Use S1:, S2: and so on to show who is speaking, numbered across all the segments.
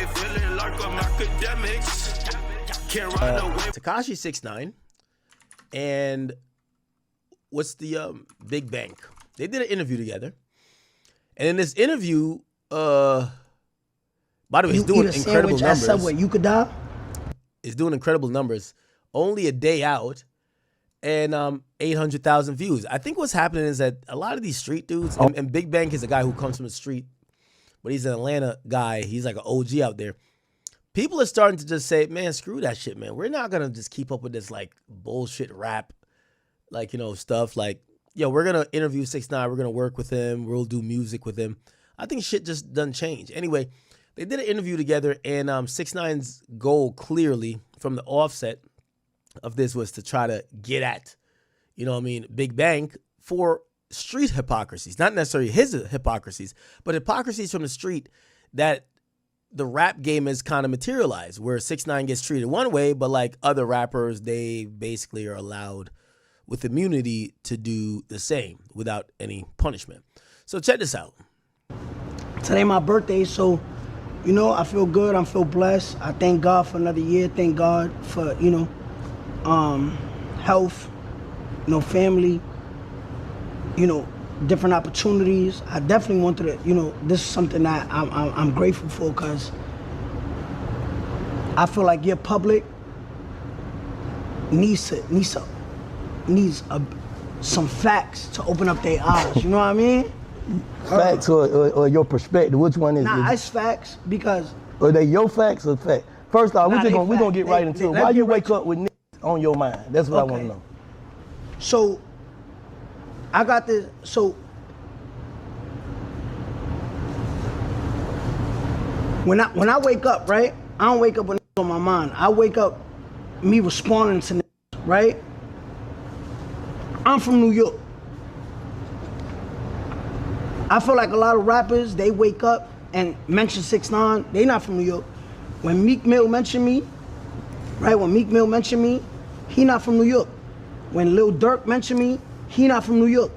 S1: feeling like I'm Akademiks. Can't run away.
S2: Tekashi 6ix9ine and what's the Big Bank? They did an interview together, and in this interview, by the way, he's doing incredible numbers.
S3: Subway, you could die.
S2: He's doing incredible numbers. Only a day out, and 800,000 views. I think what's happening is that a lot of these street dudes, and Big Bank is a guy who comes from the street, but he's an Atlanta guy. He's like an OG out there. People are starting to just say, man, screw that shit, man. We're not going to just keep up with this, like, bullshit rap, like, you know, stuff. Like, yo, we're going to interview 6ix9ine. We're going to work with him. We'll do music with him. I think shit just doesn't change. Anyway, they did an interview together, and 6ix9ine's goal, clearly, from the offset of this was to try to get at, you know what I mean, Big Bank for street hypocrisies. Not necessarily his hypocrisies, but hypocrisies from the street that the rap game is kind of materialized, where 6ix9ine gets treated one way, but like other rappers, they basically are allowed with immunity to do the same without any punishment. So check this out.
S3: Today my birthday, so, you know, I feel good. I feel blessed. I thank God for another year. Thank God for, you know, health, you know, family, you know, different opportunities. I definitely wanted to, you know, this is something that I'm grateful for, because I feel like your public needs some facts to open up their eyes. You know what I mean?
S4: Facts or your perspective? Which one is it?
S3: Nah, it's facts, because.
S4: Are they your we're gonna get right into it. Why you wake up with on your mind? That's what I want to know.
S3: So, I got this. So, when I wake up, right? I don't wake up with on my mind. I wake up me responding to right? I'm from New York. I feel like a lot of rappers, they wake up and mention 6ix9ine. They not from New York. When Meek Mill mentioned me, right? When Meek Mill mentioned me, he not from New York. When Lil Durk mentioned me, he not from New York.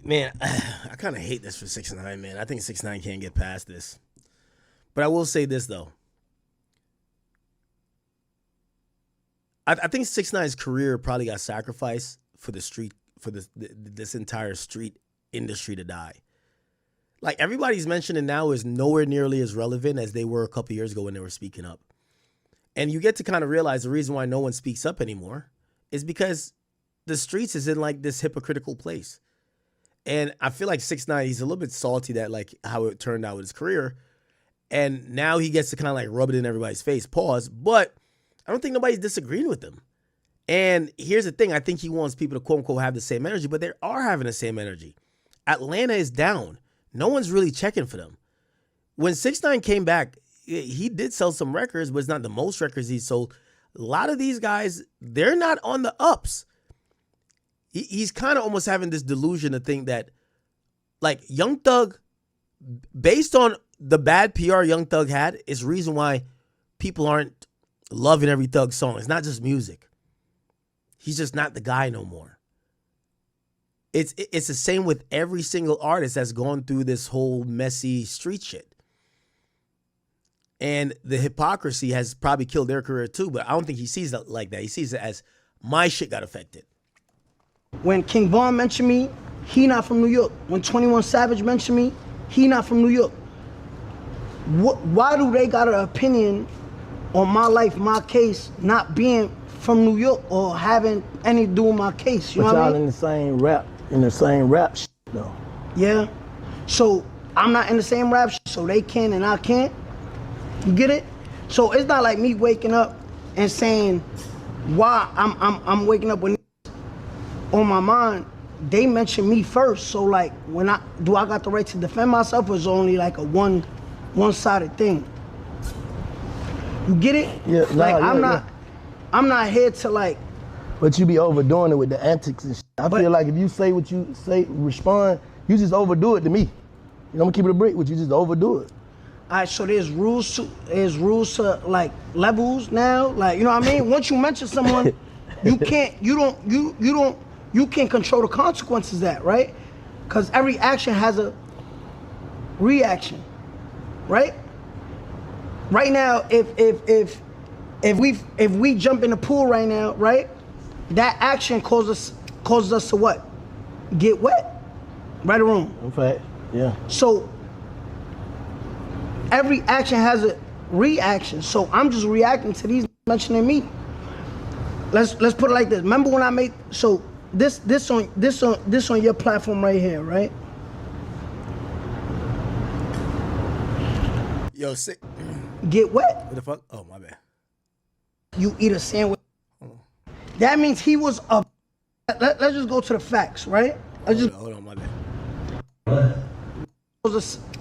S2: Man, I kind of hate this for 6ix9ine, man. I think 6ix9ine can't get past this. But I will say this, though. I think 6ix9ine's career probably got sacrificed for the street, for this entire street industry to die. Like, everybody's mentioning now is nowhere nearly as relevant as they were a couple years ago when they were speaking up. And you get to kind of realize the reason why no one speaks up anymore is because the streets is in like this hypocritical place. And I feel like 6ix9ine, he's a little bit salty that like how it turned out with his career. And now he gets to kind of like rub it in everybody's face, pause. But I don't think nobody's disagreeing with him. And here's the thing. I think he wants people to quote unquote have the same energy, but they are having the same energy. Atlanta is down. No one's really checking for them. When 6ix9ine came back, he did sell some records, but it's not the most records he sold. A lot of these guys, they're not on the ups. He's kind of almost having this delusion to think that, like, Young Thug, based on the bad PR Young Thug had, is reason why people aren't loving every Thug song. It's not just music. He's just not the guy no more. It's the same with every single artist that's gone through this whole messy street shit. And the hypocrisy has probably killed their career too, but I don't think he sees it like that. He sees it as my shit got affected.
S3: When King Von mentioned me, he not from New York. When 21 Savage mentioned me, he not from New York. Why do they got an opinion on my life, my case, not being from New York or having anything to do with my case? You know what I mean?
S4: In the same rap shit though.
S3: Yeah. So I'm not in the same rap shit, so they can and I can't. You get it? So it's not like me waking up and saying why I'm waking up with on my mind. They mention me first, so like when I got the right to defend myself, or is only like a one-sided thing? You get it?
S4: Yeah.
S3: I'm not here to like.
S4: But you be overdoing it with the antics and shit. I feel like if you say what you say, respond, you just overdo it to me. You know, I'm gonna keep it a break with you, just overdo it.
S3: All right, so there's rules to like levels now. Like, you know what I mean? Once you mention someone, you can't control the consequences of that, right? Because every action has a reaction, right? right now, if we jump in the pool right now, right? That action causes us to what? Get wet. Right or wrong?
S4: In fact, yeah.
S3: So every action has a reaction. So I'm just reacting to these mentioning me. Let's put it like this. Remember when I made this on your platform right here, right?
S2: Yo, sick.
S3: Get wet.
S2: What the fuck? Oh, my bad.
S3: You eat a sandwich. That means he was a. Let's just go to the facts, right?
S2: Hold on, my bad.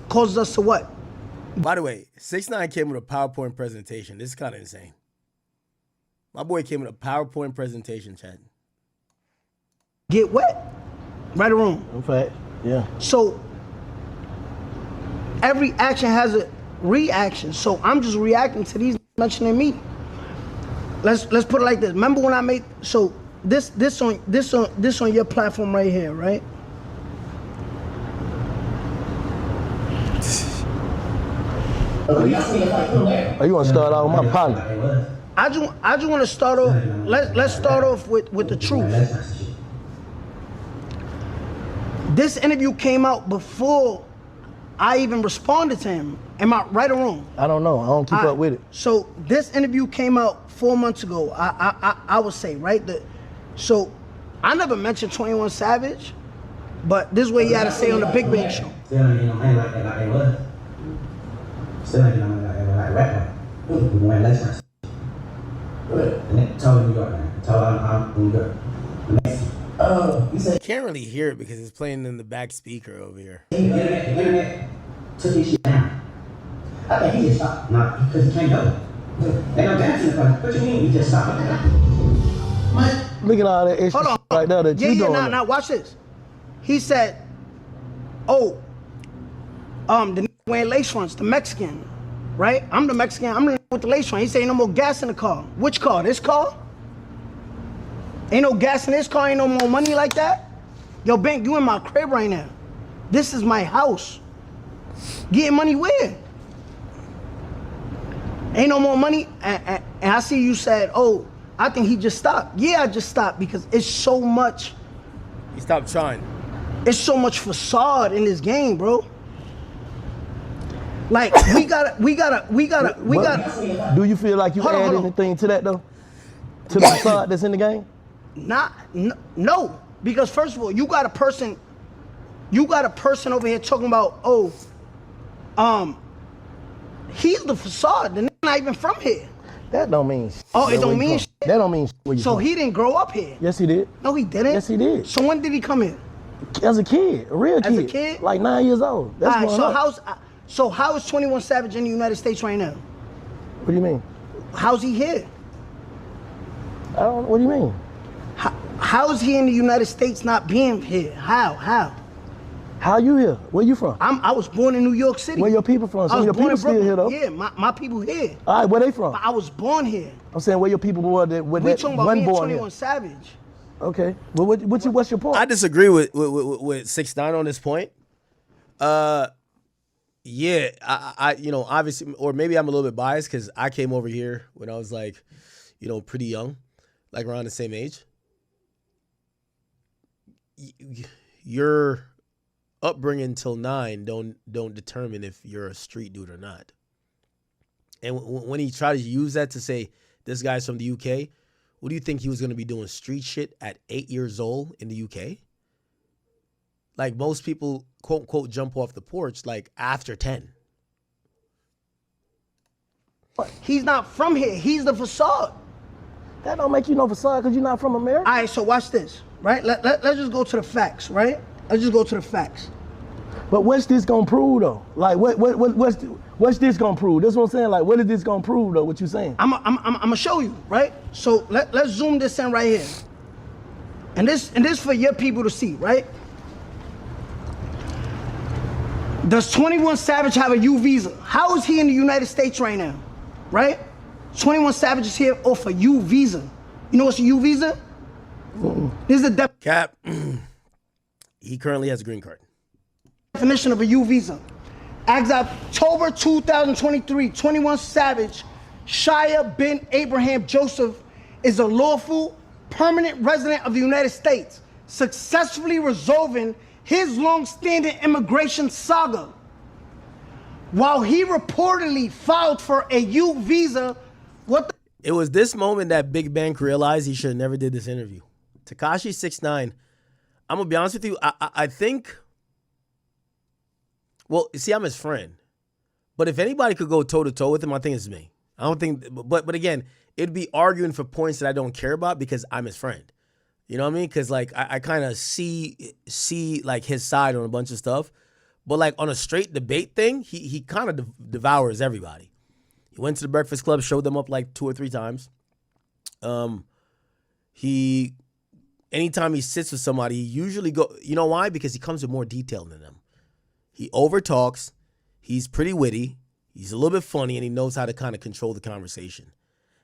S3: Causes us to what?
S2: By the way, 6ix9ine came with a PowerPoint presentation. This is kind of insane. My boy came with a PowerPoint presentation, Chad.
S3: Get wet. Right or wrong?
S4: In fact, yeah.
S3: So every action has a reaction. So I'm just reacting to these mentioning me. Let's put it like this. Remember when I made this on your platform right here, right?
S4: Are you want to start out with my partner?
S3: I just want to start off. Let's start off with the truth. This interview came out before I even responded to him. Am I right or wrong?
S4: I don't know. I don't keep up with it.
S3: So this interview came out 4 months ago. I would say, right? So I never mentioned 21 Savage, but this is what he had to say on the Big Bang Show.
S2: Can't really hear it because it's playing in the back speaker over here.
S5: Internet took his shit down. I think he just stopped. No, because he can't go. They don't dance in the front. What you mean he just stopped?
S4: Look at all that extra
S3: Hold on.
S4: shit right there that you doing.
S3: Now watch this. He said, "Oh, the nigga wearing lace fronts, the Mexican, right? I'm the Mexican. I'm the nigga with the lace front." He said, "Ain't no more gas in the car." Which car? This car? Ain't no gas in this car. Ain't no more money like that. Yo, Bank, you in my crib right now. This is my house. Getting money where? Ain't no more money. And I see you said, "Oh, I think he just stopped." Yeah, I just stopped because it's so much.
S2: He stopped trying.
S3: It's so much facade in this game, bro. Like we gotta.
S4: Do you feel like you
S3: Hold on,
S4: add
S3: hold on.
S4: anything to that though? To the facade that's in the game?
S3: No, because first of all, you got a person over here talking about, oh, he's the facade. The nigga not even from here.
S4: That don't mean shit.
S3: Oh, it don't mean shit?
S4: That don't mean shit where you
S3: So
S4: from.
S3: he didn't grow up here.
S4: Yes, he did.
S3: No, he didn't.
S4: Yes, he did.
S3: So when did he come here?
S4: As a kid, a real kid.
S3: As a kid?
S4: Like 9 years old. That's
S3: All right,
S4: going up.
S3: so how is 21 Savage in the United States right now?
S4: What do you mean?
S3: How's he here?
S4: I don't know. What do you mean?
S3: How is he in the United States not being here? How?
S4: How you here? Where you from?
S3: I was born in New York City.
S4: Where your people from?
S3: I
S4: Some
S3: was
S4: of your
S3: born
S4: people
S3: in
S4: still
S3: Brooklyn.
S4: here though.
S3: Yeah, my people here.
S4: All right, where they from?
S3: But I was born here.
S4: I'm saying where your people were that with
S3: We
S4: that
S3: talking about
S4: one
S3: me and
S4: born
S3: 21
S4: here.
S3: Savage.
S4: Okay. Well, what's your point?
S2: I disagree with 6ix9ine on this point. Yeah, I obviously, or maybe I'm a little bit biased because I came over here when I was like, pretty young, like around the same age. Your upbringing till 9 don't determine if you're a street dude or not. And when he tried to use that to say this guy's from the UK, what do you think he was going to be doing street shit at 8 years old in the UK? Like most people, quote unquote, jump off the porch like after 10.
S3: He's not from here. He's the facade.
S4: That don't make you no facade because you're not from America.
S3: All right, so watch this, right? Let's just go to the facts, right? Let's just go to the facts.
S4: But what's this gonna prove though? Like what's this gonna prove? That's what I'm saying. Like what is this gonna prove though? What you saying?
S3: I'm gonna show you, right? So let's zoom this in right here. And this for your people to see, right? Does 21 Savage have a U visa? How is he in the United States right now? Right? 21 Savage is here off a U visa. You know what's a U visa? This is the
S2: Cap, he currently has a green card.
S3: definition of a U visa. As of October 2023, 21 Savage, Shia bin Abraham Joseph is a lawful permanent resident of the United States, successfully resolving his long-standing immigration saga. While he reportedly filed for a U visa,
S2: It was this moment that Big Bank realized he should have never did this interview. Tekashi 6ix9ine, I'm gonna be honest with you. I think. Well, see, I'm his friend, but if anybody could go toe to toe with him, I think it's me. I don't think, but again, it'd be arguing for points that I don't care about because I'm his friend. You know what I mean? Because like I kind of see like his side on a bunch of stuff, but like on a straight debate thing, he kind of devours everybody. He went to the Breakfast Club, showed them up like 2 or 3 times. Anytime he sits with somebody, he usually you know why? Because he comes with more detail than them. He overtalks. He's pretty witty. He's a little bit funny, and he knows how to kind of control the conversation.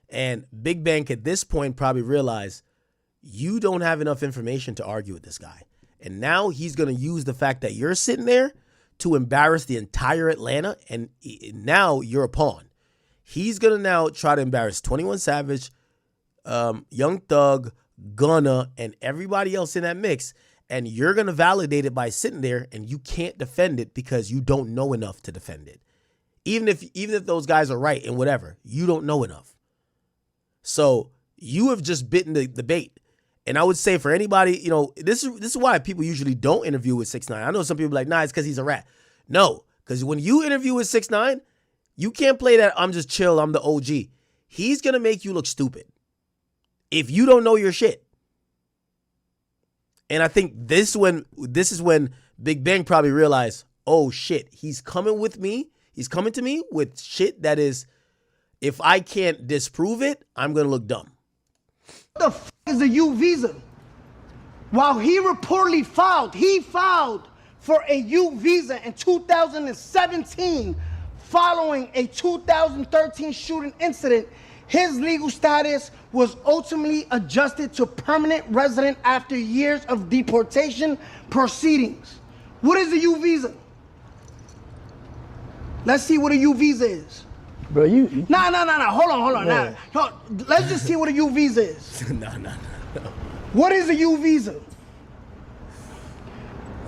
S2: And Big Bank at this point probably realized you don't have enough information to argue with this guy. And now he's going to use the fact that you're sitting there to embarrass the entire Atlanta, and now you're a pawn. He's going to now try to embarrass 21 Savage, Young Thug, Gunna, and everybody else in that mix, and you're going to validate it by sitting there, and you can't defend it because you don't know enough to defend it. Even if those guys are right and whatever, you don't know enough. So you have just bitten the bait. And I would say for anybody, you know, this is why people usually don't interview with 6ix9ine. I know some people are like, nah, it's because he's a rat. No, because when you interview with 6ix9ine, you can't play that I'm just chill, I'm the OG. He's going to make you look stupid if you don't know your shit. And I think this is when Big Bang probably realized, oh shit, he's coming with me. He's coming to me with shit that is, if I can't disprove it, I'm going to look dumb.
S3: what the f is a U visa? While he reportedly filed for a U visa in 2017 following a 2013 shooting incident. His legal status was ultimately adjusted to permanent resident after years of deportation proceedings. What is a U visa? Let's see what a U visa is.
S4: Bro, you
S3: Nah. Hold on.
S4: Yeah.
S3: Nah. Let's just see what a U visa is.
S2: No.
S3: What is a U visa?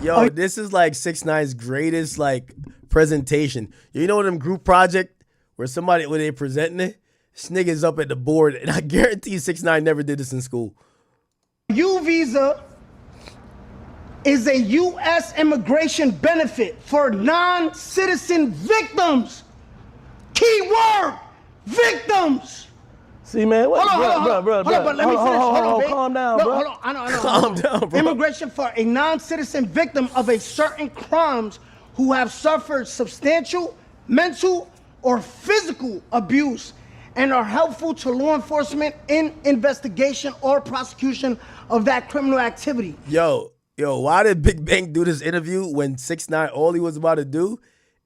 S2: Yo, this is like 6ix9ine's greatest like presentation. You know them group project where they presenting it? This nigga's up at the board, and I guarantee 6ix9ine never did this in school.
S3: U visa is a U.S. immigration benefit for non-citizen victims. Key word, victims.
S4: see, man. What,
S3: Hold on, but let me finish. Hold on, babe.
S4: calm down,
S3: No,
S4: bro.
S3: Hold on, I know.
S2: Calm down, bro.
S3: Immigration for a non-citizen victim of a certain crimes who have suffered substantial mental or physical abuse and are helpful to law enforcement in investigation or prosecution of that criminal activity.
S2: Yo, why did Big Bang do this interview when 6ix9ine all he was about to do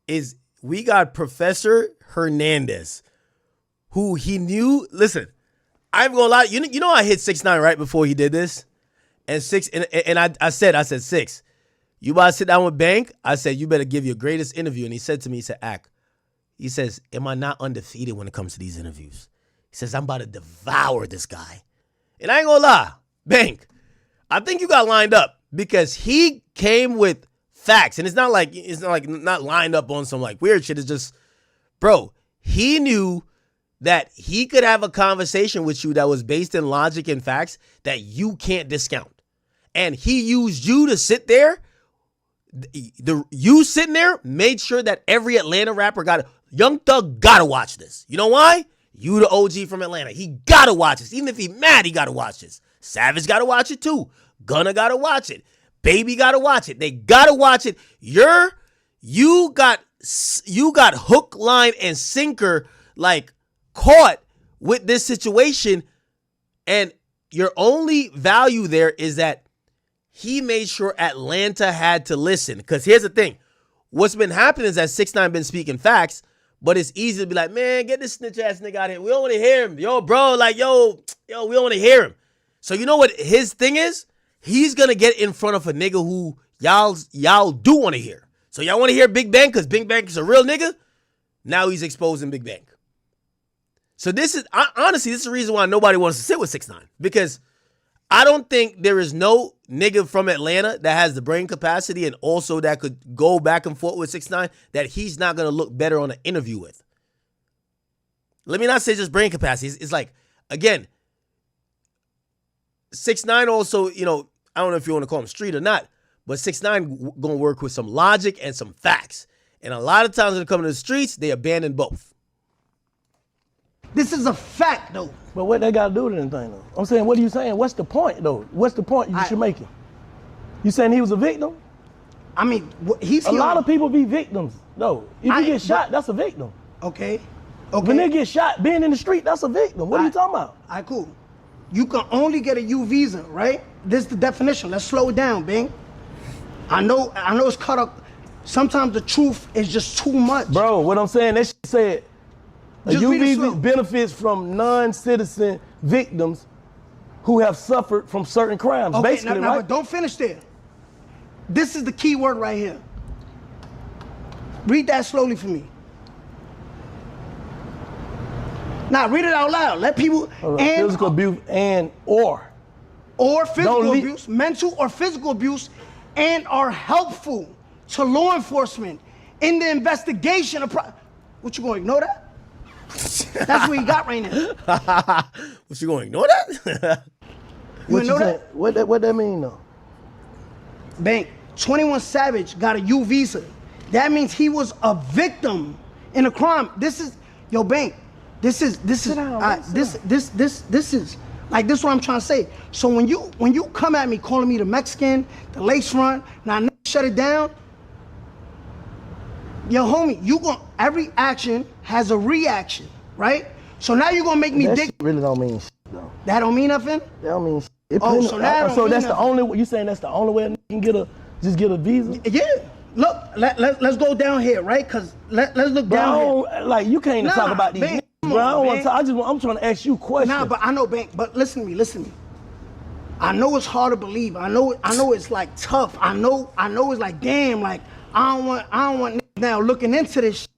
S2: is we got Professor Hernandez, who he knew. Listen, I'm gonna lie. You know I hit 6ix9ine right before he did this, and I said 6, you about to sit down with Bank? I said you better give your greatest interview, and he said to me, he said, Ak, he says, am I not undefeated when it comes to these interviews? He says, I'm about to devour this guy, and I ain't gonna lie, Bank, I think you got lined up because he came with facts, and it's not like not lined up on some like weird shit. It's just, bro, he knew that he could have a conversation with you that was based in logic and facts that you can't discount. And he used you to sit there. You sitting there made sure that every Atlanta rapper Young Thug gotta watch this. You know why? You the OG from Atlanta. He gotta watch this. Even if he mad, he gotta watch this. Savage gotta watch it too. Gunna gotta watch it. Baby gotta watch it. They gotta watch it. You got hook, line, and sinker like caught with this situation, and your only value there is that he made sure Atlanta had to listen. Because here's the thing. What's been happening is that 6ix9ine been speaking facts, but it's easy to be like, man, get this snitch ass nigga out of here. We don't want to hear him. Yo, bro, like, yo, we don't want to hear him. So you know what his thing is? He's going to get in front of a nigga who y'all do want to hear. So y'all want to hear Big Bang because Big Bang is a real nigga? Now he's exposing Big Bang. So this is, honestly, this is the reason why nobody wants to sit with 6ix9ine. Because I don't think there is no nigga from Atlanta that has the brain capacity and also that could go back and forth with 6ix9ine that he's not going to look better on an interview with. Let me not say just brain capacity. It's like, again, 6ix9ine also, you know, I don't know if you want to call him street or not, but 6ix9ine going to work with some logic and some facts. And a lot of times when it comes to the streets, they abandon both.
S3: This is a fact, though.
S4: But what they got to do with anything, though? I'm saying, what are you saying? What's the point, though? What's the point you should make? You saying he was a victim?
S3: I mean, he's
S4: a lot of people be victims, though. If you get shot, that's a victim.
S3: Okay.
S4: When they get shot, being in the street, that's a victim. What are you talking about?
S3: All right, cool. You can only get a U visa, right? This is the definition. Let's slow it down, Bing. I know it's cut up. Sometimes the truth is just too much.
S4: Bro, what I'm saying, that shit said, a
S3: Just
S4: U
S3: read it
S4: visa
S3: slow.
S4: benefits from non-citizen victims who have suffered from certain crimes,
S3: Okay,
S4: basically,
S3: now,
S4: right?
S3: but don't finish there. This is the key word right here. Read that slowly for me. Now read it out loud. Let people
S4: Physical abuse or
S3: physical abuse, mental or physical abuse, and are helpful to law enforcement in the investigation of what, you gonna ignore that? That's what you got right now.
S2: What, you gonna ignore that?
S3: You know that?
S4: What that mean though?
S3: Bank, 21 Savage got a U visa. That means he was a victim in a crime. This is, yo, Bank, this is like, this is what I'm trying to say. So when you come at me calling me the Mexican, the lace front, now shut it down, yo, homie, every action has a reaction, right? So now you're gonna make me
S4: That really don't mean shit, though.
S3: That don't mean nothing?
S4: That don't mean shit.
S3: So now
S4: so that's the only, you saying that's the only way a nigga can get a visa?
S3: Yeah. Look, let's go down here, right? Cause let's look down here.
S4: Like, you can't even talk about these
S3: Bang,
S4: niggas, bro. I don't want to I'm trying to ask you questions.
S3: Nah, but I know, Bank, but listen to me. I know it's hard to believe. I know it's like tough. I know it's like, damn, like I don't want niggas now looking into this shit.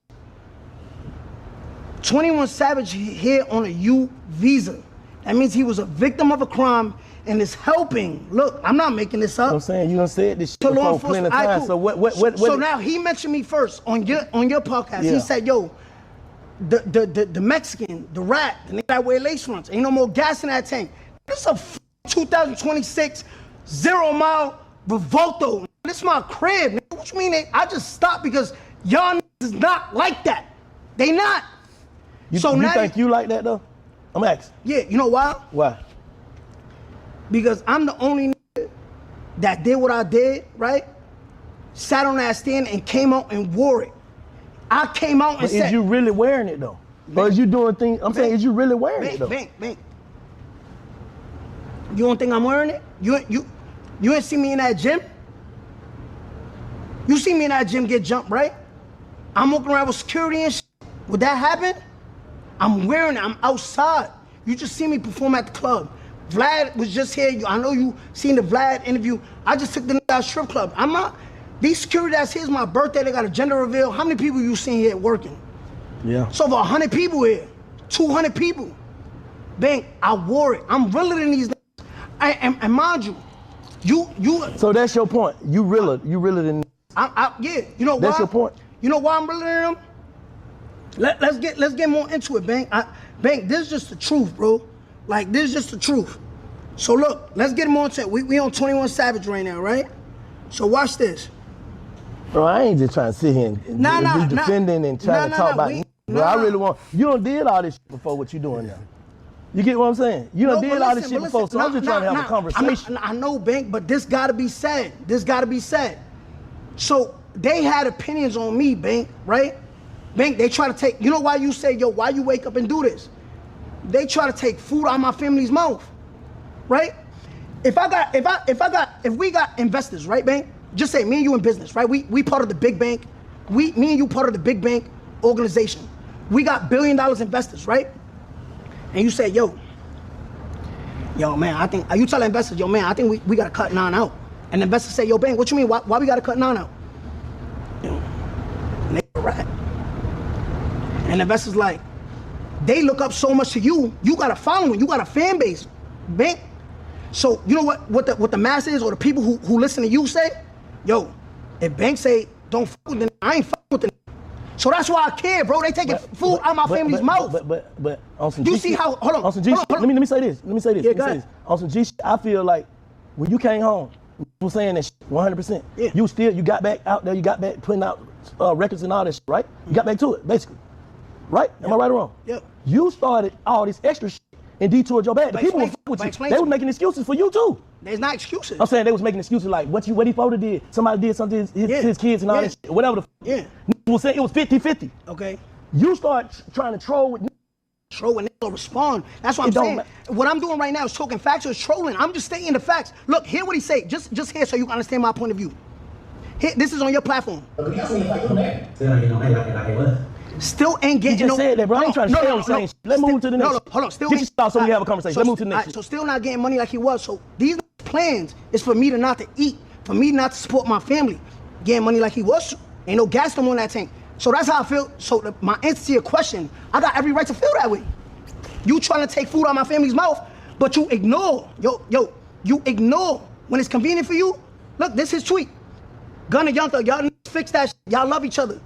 S3: 21 Savage here on a U visa. That means he was a victim of a crime and is helping. Look, I'm not making this up.
S4: I'm saying you done said this shit
S3: To law
S4: before plenty of
S3: enforcement.
S4: times. So what?
S3: So now he mentioned me first on your podcast.
S4: Yeah.
S3: He said, yo, the Mexican, the rat, the nigga that wear lace fronts, ain't no more gas in that tank. This is a 2026 0-mile Revolto. This is my crib. Nigga. What you mean? I just stopped because y'all niggas is not like that. They not.
S4: You
S3: now
S4: think you like that though? I'm asking.
S3: Yeah, you know why?
S4: Why?
S3: Because I'm the only nigga that did what I did, right? Sat on that stand and came out and wore it. I came out and said,
S4: is you really wearing it though? Or is you doing things, I'm saying, is you really wearing it though?
S3: Bank. You don't think I'm wearing it? You ain't see me in that gym? You see me in that gym get jumped, right? I'm walking around with security and shit. Would that happen? I'm wearing it, I'm outside. You just see me perform at the club. Vlad was just here. I know you seen the Vlad interview. I just took the nigga out strip club. I'm not, these security that's here's my birthday, they got a gender reveal. How many people you seen here working?
S4: Yeah.
S3: It's over 100 people here, 200 people. Bank, I wore it. I'm realer than these niggas. And mind you.
S4: So that's your point. You realer than.
S3: Yeah, you know why?
S4: That's your point.
S3: You know why I'm realer than them? Let's get more into it, Bank. Bank, this is just the truth, bro. Like, this is just the truth. So look, let's get more into it. We on 21 Savage right now, right? So watch this.
S4: Bro, I ain't just trying to sit here and be defending and trying to talk about. Bro, I really want. You done did all this shit before. What you doing now? You get what I'm saying? You done did all this shit before, so I'm just trying to have a conversation.
S3: I know, Bank, but this gotta be said. This gotta be said. So they had opinions on me, Bank, right? Bank, they try to take. You know why you say, yo, why you wake up and do this? They try to take food out of my family's mouth, right? If we got investors, right, Bank? Just say me and you in business, right? We part of the big bank. Me and you part of the big bank organization. We got $1 billion investors, right? And you say, yo, man, I think, are you telling investors, yo, man, I think we gotta cut 9 out. And the investors say, yo, Bank, what you mean? Why we gotta cut 9 out? And investors like, they look up so much to you. You got a following. You got a fan base, Bank. So you know what the masses or the people who listen to you say? Yo, if Bank say don't fuck with them, I ain't fuck with them. So that's why I care, bro. They taking food out of my family's mouth.
S4: But on some
S3: you
S4: G
S3: see
S4: shit,
S3: how? Hold on.
S4: On some G shit, let me say this.
S3: Yeah, go ahead.
S4: On some G shit, I feel like when you came home, people saying that shit 100%.
S3: Yeah.
S4: You got back out there. You got back putting out records and all that shit, right? You got back to it, basically. Right? Am I right or wrong?
S3: Yep.
S4: You started all this extra shit and detoured your bag. The people were fucking with you. They were making excuses for you too.
S3: There's not excuses.
S4: I'm saying they was making excuses like what he supposed to did. Somebody did something to his kids and all that shit. Whatever the
S3: yeah.
S4: Was saying it was 50-50.
S3: Okay.
S4: You start trying to troll with
S3: troll and they'll respond. That's what I'm saying. What I'm doing right now is talking facts or trolling. I'm just stating the facts. Look, hear what he say. Just hear so you can understand my point of view. Here, this is on your platform. Still ain't getting
S4: you just said that, bro. I ain't trying to stay on the same shit. Let's move to the next.
S3: Hold on. Still
S4: get your thoughts so we have a conversation. Let's move to the next.
S3: So still not getting money like he was. So these plans is for me to not to eat, for me not to support my family. Getting money like he was. Ain't no gas no more in that tank. So that's how I feel. So my answer to your question, I got every right to feel that way. You trying to take food out of my family's mouth, but you ignore. You ignore when it's convenient for you. Look, this is his tweet. Gunna Young Thug, y'all fix that shit. Y'all love each other.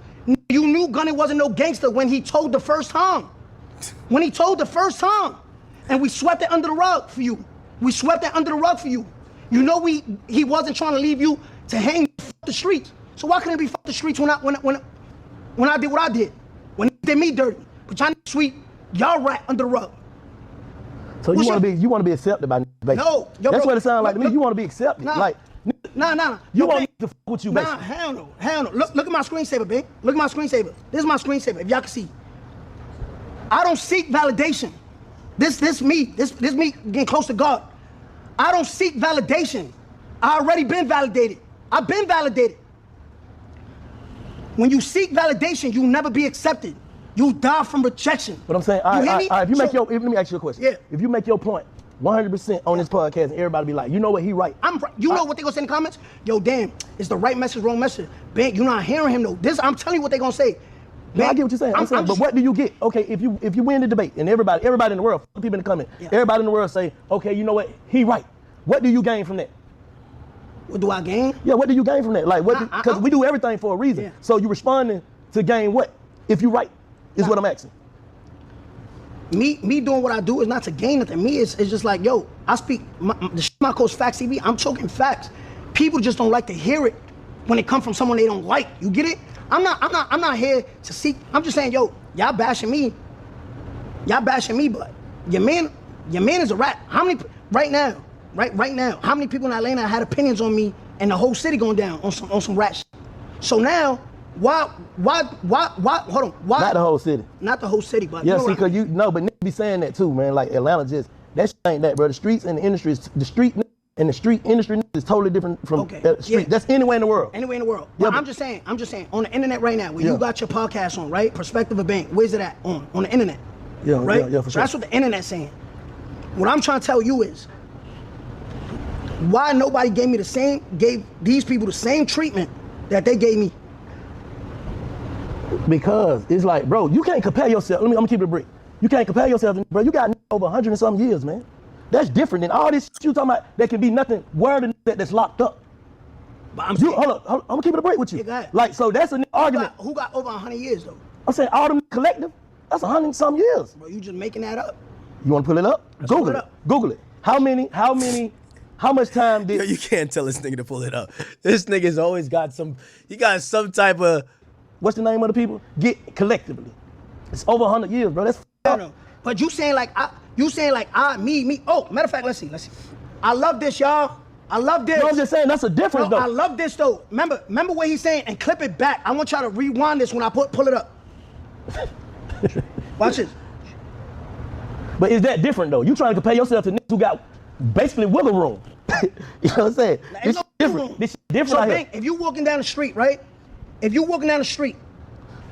S3: You knew Gunna wasn't no gangster when he told the first time. When he told the first time. And we swept it under the rug for you. We swept it under the rug for you. You know he wasn't trying to leave you to hang the streets. So why couldn't it be fuck the streets when I did what I did? When they did me dirty. But y'all sweet, y'all rat under the rug.
S4: So you want to be accepted by basically.
S3: No.
S4: That's what it sounds like to me. You want to be accepted.
S3: Nah.
S4: Like
S3: Nah.
S4: You want me to fuck with you, basically.
S3: Nah, hell no. Look at my screensaver, big. Look at my screensaver. This is my screensaver, if y'all can see. I don't seek validation. This me getting close to God. I don't seek validation. I already been validated. I've been validated. When you seek validation, you'll never be accepted. You die from rejection.
S4: But I'm saying, all right, if let me ask you a question.
S3: Yeah.
S4: If you make your point 100% on this podcast and everybody be like, you know what, he right.
S3: I'm right. You know what they gonna say in the comments? Yo, damn, it's the right message, wrong message. Ben, you're not hearing him though. I'm telling you what they gonna say.
S4: No, I get what you're saying. I'm saying, but what do you get? Okay, if you win the debate and everybody in the world, people in the comment, everybody in the world say, okay, you know what, he right. What do you gain from that?
S3: What do I gain?
S4: Yeah, what do you gain from that? Like, what? Because we do everything for a reason. Yeah. So you responding to gain what? If you right, is what I'm asking.
S3: Me doing what I do is not to gain nothing. Me it's just like, yo, I speak my coach Facts TV. I'm talking facts. People just don't like to hear it when it comes from someone they don't like. You get it? I'm not here to seek. I'm just saying, yo, y'all bashing me, but your man is a rat. How many right now? How many people in Atlanta had opinions on me and the whole city going down on some rat shit? So now, why, hold on, why?
S4: Not the whole city.
S3: Not the whole city, but
S4: yeah, see, cause but niggas be saying that too, man. Like Atlanta that shit ain't that, bro. The streets and the industry the street industry is totally different from street. Yeah. That's anywhere in the world.
S3: Anywhere in the world. Yeah, I'm just saying, on the internet right now, where you got your podcast on, right? Perspective of Bank, where's it at? On the internet.
S4: Yeah,
S3: right?
S4: Yeah, for sure.
S3: So that's what the internet's saying. What I'm trying to tell you is, why nobody gave these people the same treatment that they gave me?
S4: Because it's like, bro, you can't compare yourself. I'm gonna keep it a brick. You can't compare yourself, bro. You got over 100 and some years, man. That's different than all this shit you talking about. There can be nothing word in that's locked up.
S3: But I'm saying,
S4: hold up, I'm gonna keep it a break with you. Like, so that's an argument.
S3: Who got over 100 years though?
S4: I'm saying all them collective. That's 100 and some years.
S3: Bro, you just making that up.
S4: You want to pull it up? Google it. Google it. How much time did?
S2: Yo, you can't tell this nigga to pull it up. This nigga's always got some type of.
S4: What's the name of the people? Get collectively. It's over 100 years, bro. That's.
S3: No. But you saying like me. Oh, matter of fact, let's see. I love this, y'all. I love this.
S4: No, I'm just saying that's a difference, though.
S3: I love this though. Remember what he's saying and clip it back. I want y'all to rewind this when I pull it up. Watch this.
S4: But is that different though? You trying to compare yourself to niggas who got basically wiggle room. You know what I'm saying? This is different. This is different.
S3: So
S4: out
S3: Bank, if you walking down the street, right? If you walking down the street.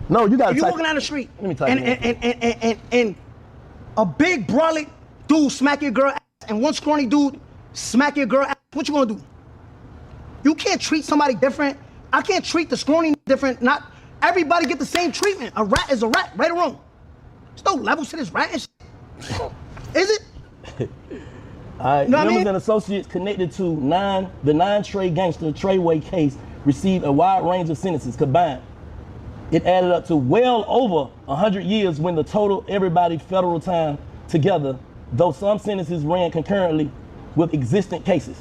S4: No, you got to.
S3: If you walking down the street.
S4: Let me type
S3: and a big brolic dude smack your girl ass and one scrawny dude smack your girl ass, what you gonna do? You can't treat somebody different. I can't treat the scrawny different. Not everybody get the same treatment. A rat is a rat, right or wrong? There's no levels to this rat and shit. Is it?
S4: All right,
S3: You know what I
S4: members
S3: mean?
S4: and associates connected to the Nine Trey gangster Treyway case received a wide range of sentences combined. It added up to well over 100 years when the total everybody federal time together, though some sentences ran concurrently with existing cases.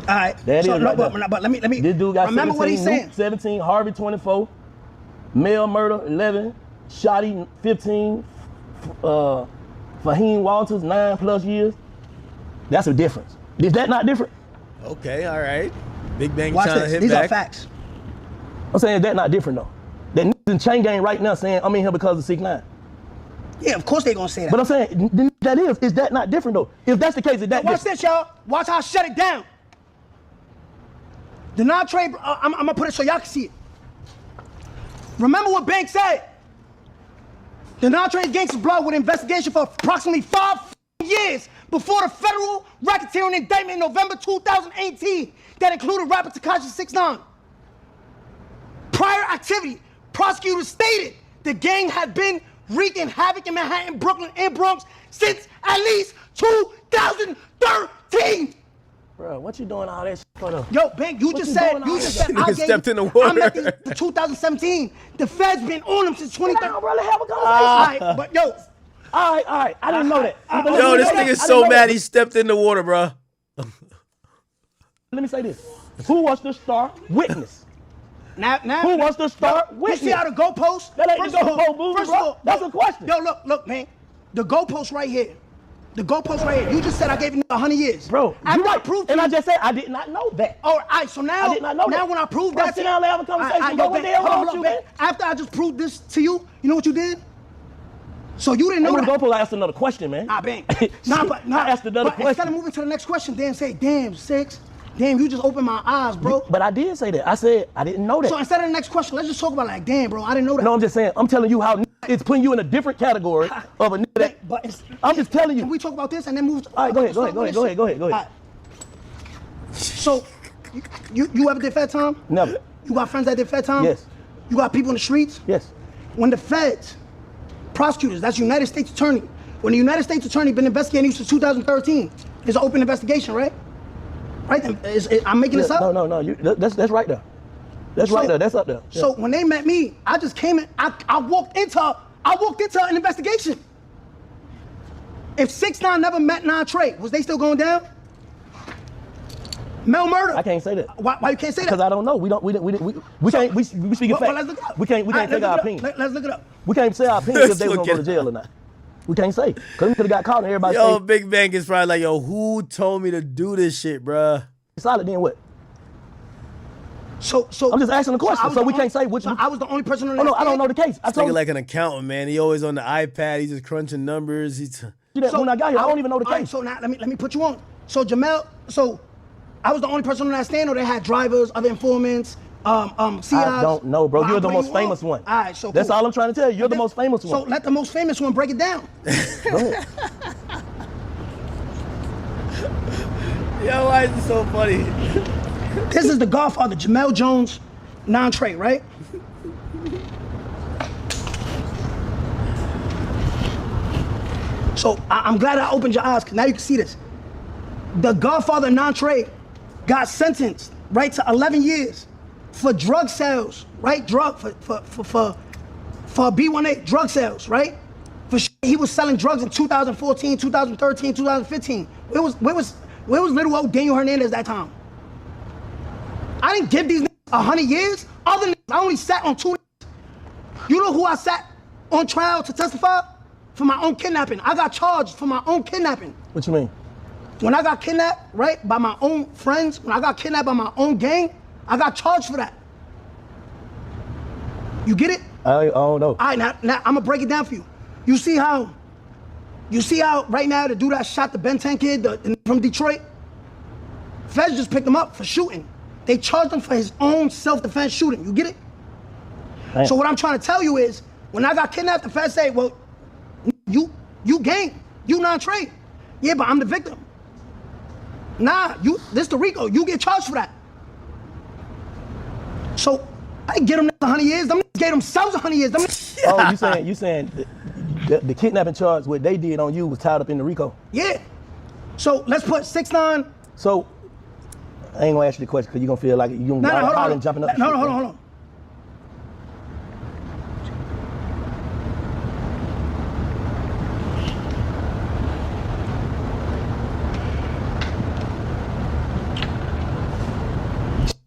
S3: All right.
S4: That
S3: so,
S4: is
S3: no,
S4: right there.
S3: but let me.
S4: This dude got
S3: remember
S4: 17,
S3: what he's saying.
S4: 17, Harvey 24, Mel murder 11, Shotty 15, Fahim Walters 9+ years. That's a difference. Is that not different?
S2: Okay, all right. Big Bang
S3: Watch
S2: trying to
S3: this.
S2: hit
S3: These
S2: back.
S3: are facts.
S4: I'm saying that not different though. That niggas in chain gang right now saying I'm in here because of 6ix9ine.
S3: Yeah, of course they gonna say that.
S4: But I'm saying that is that not different though? If that's the case, is that
S3: Watch
S4: different?
S3: this, y'all. Watch how I shut it down. The Nine Trey, I'm gonna put it so y'all can see it. Remember what Banks said? The Nine Trey gangster blood with investigation for approximately 5 years before the federal racketeering indictment in November 2018 that included rapper Tekashi 6ix9ine. Prior activity, prosecutors stated the gang had been wreaking havoc in Manhattan, Brooklyn, and Bronx since at least 2013.
S4: Bro, what you doing all that shit for though?
S3: Yo, Bank, you just said I
S2: Nigga
S3: gave
S2: stepped in the water.
S3: I met these for 2017. The Fed's been on them since 2013.
S4: Down, brother, have a conversation.
S3: All right, but yo,
S4: All right. I didn't know that.
S2: Yo, this nigga's so mad he stepped in the water, bro.
S4: Let me say this. Who was the star witness?
S3: now
S4: Who was the star
S3: you
S4: witness?
S3: see how the goalpost?
S4: That ain't the goalpost moving, bro. That's a question.
S3: Yo, look, man. The goalpost right here. The goalpost right here. You just said I gave you 100 years.
S4: Bro,
S3: After
S4: you
S3: I
S4: right.
S3: proved
S4: And
S3: to
S4: I
S3: you-
S4: just said I did not know that.
S3: All right, so now,
S4: I did not know
S3: now
S4: that.
S3: when I proved
S4: Bro,
S3: that
S4: sit
S3: to
S4: down and have a conversation. Go, what the hell wrong with you, man?
S3: After I just proved this to you, you know what you did? So you didn't know
S4: When
S3: that.
S4: the goalpost, I asked another question, man.
S3: Bang.
S4: I asked another
S3: but instead
S4: question.
S3: of moving to the next question, then say, damn, 6. Damn, you just opened my eyes, bro.
S4: But I did say that. I said I didn't know that.
S3: So instead of the next question, let's just talk about like, damn, bro, I didn't know that.
S4: No, I'm just saying. I'm telling you how it's putting you in a different category of a nigga that.
S3: But it's,
S4: I'm just telling you.
S3: Can we talk about this and then move?
S4: All right, go ahead.
S3: All right. So, you ever did Fed time?
S4: Never.
S3: You got friends that did Fed time?
S4: Yes.
S3: You got people in the streets?
S4: Yes.
S3: When the Feds, prosecutors, that's United States Attorney, when the United States Attorney been investigating you since 2013, it's an open investigation, right? Right? I'm making this up?
S4: No. That's right there. That's right there. That's up there.
S3: So when they met me, I just came in. I walked into an investigation. If 6ix9ine never met Nine Trey, was they still going down? Mel murder.
S4: I can't say that.
S3: Why you can't say that?
S4: Because I don't know. We can't. We speaking
S3: Well,
S4: facts.
S3: let's look it up.
S4: We can't
S3: All right,
S4: take
S3: let's
S4: our
S3: look it
S4: opinion.
S3: up. Let's look it up.
S4: We can't say our opinion if
S2: Let's
S4: they was
S2: look
S4: gonna go
S2: it
S4: to jail or not. We can't say. Because we could have got caught and everybody
S2: Yo,
S4: say,
S2: Big Bang is probably like, yo, who told me to do this shit, bruh?
S4: solid, then what?
S3: So
S4: I'm just asking a question,
S3: I was
S4: so
S3: the
S4: we
S3: only-
S4: can't say which.
S3: So I was the only person on
S4: Oh
S3: that
S4: no, I don't know the case. I told
S2: Nigga
S4: you
S2: like an accountant, man. He always on the iPad. He's just crunching numbers.
S4: that when I got here. I don't even know the
S3: all right,
S4: case.
S3: so now let me put you on. So Jamel, so I was the only person on that stand, or they had drivers, other informants, CIs?
S4: I don't know, bro.
S3: Well,
S4: You're
S3: I'll
S4: the
S3: bring
S4: most
S3: you
S4: famous
S3: on.
S4: one.
S3: All right, so
S4: That's
S3: cool.
S4: all I'm trying to tell you. You're the
S3: Then-
S4: most famous
S3: So
S4: one.
S3: let the most famous one break it down.
S4: Go ahead.
S2: Yo, why is it so funny?
S3: This is the Godfather, Jamel Jones, Nine Trey, right? So I'm glad I opened your eyes, because now you can see this. The Godfather, Nine Trey, got sentenced, right, to 11 years for drug sales, right? For B1A drug sales, right? He was selling drugs in 2014, 2013, 2015. Where was little old Daniel Hernandez that time? I didn't give these 100 years. Other niggas, I only sat on 2 niggas. You know who I sat on trial to testify? For my own kidnapping. I got charged for my own kidnapping.
S4: What you mean?
S3: When I got kidnapped, right, by my own friends, when I got kidnapped by my own gang, I got charged for that. You get it?
S4: I don't know.
S3: All right, now I'm gonna break it down for you. You see how right now the dude that shot the Ben 10 kid from Detroit? Feds just picked him up for shooting. They charged him for his own self-defense shooting. You get it?
S4: Damn.
S3: So what I'm trying to tell you is, when I got kidnapped, the feds say, well, you gang, you Nine Trey. Yeah, but I'm the victim. Nah, this the RICO. You get charged for that. So I didn't get them 100 years. Them niggas gave themselves 100 years. Them
S4: Oh, you saying the kidnapping charge, what they did on you was tied up in the RICO?
S3: Yeah. So let's put 6ix9ine.
S4: So I ain't gonna ask you the question because you're gonna feel like you're gonna be jumping up.
S3: No, hold on.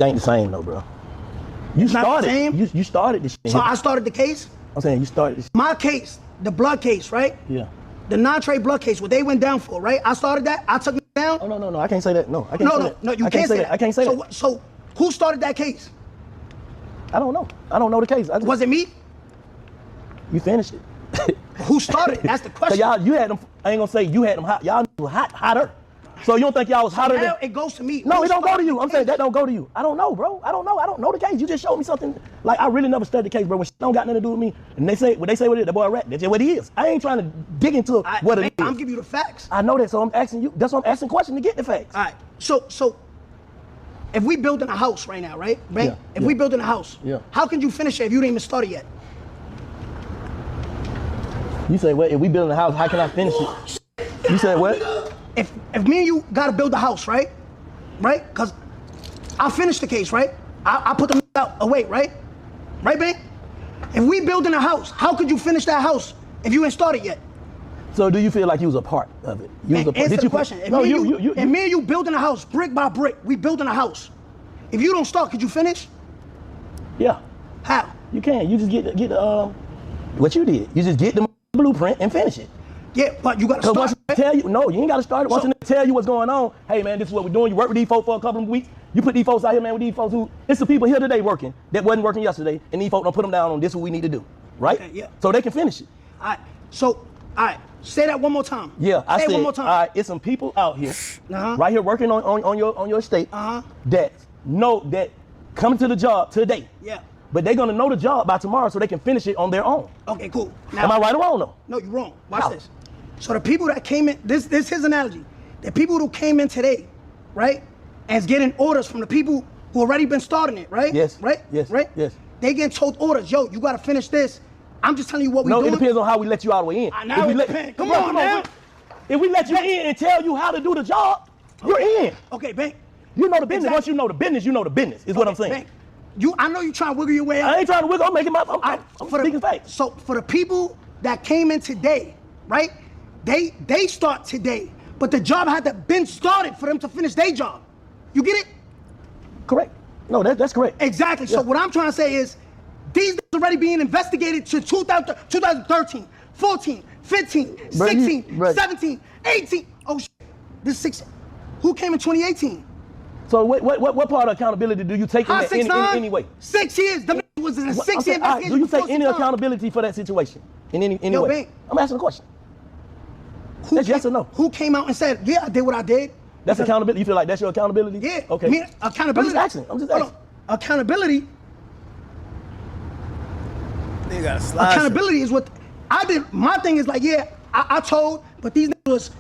S4: Ain't the same though, bro. You started this shit.
S3: So I started the case?
S4: I'm saying you started this.
S3: My case, the blood case, right?
S4: Yeah.
S3: The Nine Trey blood case, what they went down for, right? I started that. I took it down.
S4: Oh no, I can't say that. No, I can't say that.
S3: No, you can't say that.
S4: I can't say that.
S3: So who started that case?
S4: I don't know. I don't know the case.
S3: Was it me?
S4: You finished it.
S3: Who started? That's the question.
S4: So you had them. I ain't gonna say you had them hot. Y'all were hotter. So you don't think y'all was hotter than?
S3: It goes to me.
S4: No, it don't go to you. I'm saying that don't go to you. I don't know, bro. I don't know the case. You just showed me something. Like I really never studied the case, bro. When shit don't got nothing to do with me, and they say what it is, the boy a rat. That's just what he is. I ain't trying to dig into what it is.
S3: I'm giving you the facts.
S4: I know that, so I'm asking you. That's why I'm asking questions to get the facts.
S3: All right. So if we building a house right now, right?
S4: Yeah,
S3: if we building a house, how can you finish it if you didn't even start it yet?
S4: You say, well, if we building a house, how can I finish it? You said what?
S3: If me and you gotta build a house, right? Right? Cause I finished the case, right? I put them out away, right? Right, Bank? If we building a house, how could you finish that house if you ain't started yet?
S4: So do you feel like you was a part of it?
S3: Answer the question. If me and you building a house, brick by brick, we building a house. If you don't start, could you finish?
S4: Yeah.
S3: How?
S4: You can. You just get the what you did. You just get the blueprint and finish it.
S3: Yeah, but you gotta start.
S4: Once they tell you, no, you ain't gotta start it. Once they tell you what's going on, hey man, this is what we're doing. You work with these folks for a couple of weeks. You put these folks out here, man, with these folks who, it's the people here today working that wasn't working yesterday, and these folks don't put them down on this is what we need to do, right? Okay,
S3: yeah.
S4: So they can finish it.
S3: All right, so, all right, say that one more time.
S4: Yeah, I said,
S3: one more time.
S4: All right, it's some people out here, right here working on your estate, that know that coming to the job today.
S3: Yeah.
S4: But they're gonna know the job by tomorrow so they can finish it on their own.
S3: Okay, cool. Now,
S4: am I right or wrong though?
S3: No, you're wrong. Watch this. So the people that came in, this is his analogy. The people who came in today, right, and is getting orders from the people who already been starting it, right?
S4: Yes.
S3: Right?
S4: Yes.
S3: Right?
S4: Yes.
S3: They getting told orders, yo, you gotta finish this. I'm just telling you what we doing.
S4: No, it depends on how we let you all the way in.
S3: Now it depends. Come on, man.
S4: If we let you in and tell you how to do the job, you're in.
S3: Okay, Bank.
S4: You know the business. Exactly. Once you know the business, you know the business, is what I'm saying.
S3: Bank. I know you trying to wiggle your way out.
S4: I ain't trying to wiggle, I'm making I'm speaking facts.
S3: So for the people that came in today, right, they start today, but the job had to been started for them to finish their job. You get it?
S4: Correct. No, that's correct.
S3: Exactly. Yeah. So what I'm trying to say is, these already being investigated to 2013, 14, 15, 16, 17, 18. Oh shit, this is 6. Who came in 2018?
S4: So what part of accountability do you take in that any way?
S3: 6 years. The was in a 6-year investigation.
S4: Do you take any accountability for that situation in any way?
S3: Bank.
S4: I'm asking a question. That's yes or no?
S3: Who came out and said, yeah, I did what I did?
S4: That's accountability. You feel like that's your accountability?
S3: Yeah.
S4: Okay.
S3: I mean, accountability.
S4: I'm just asking.
S3: Accountability.
S2: They got a slide.
S3: Accountability is what I did. My thing is like, yeah, I told, but these niggas was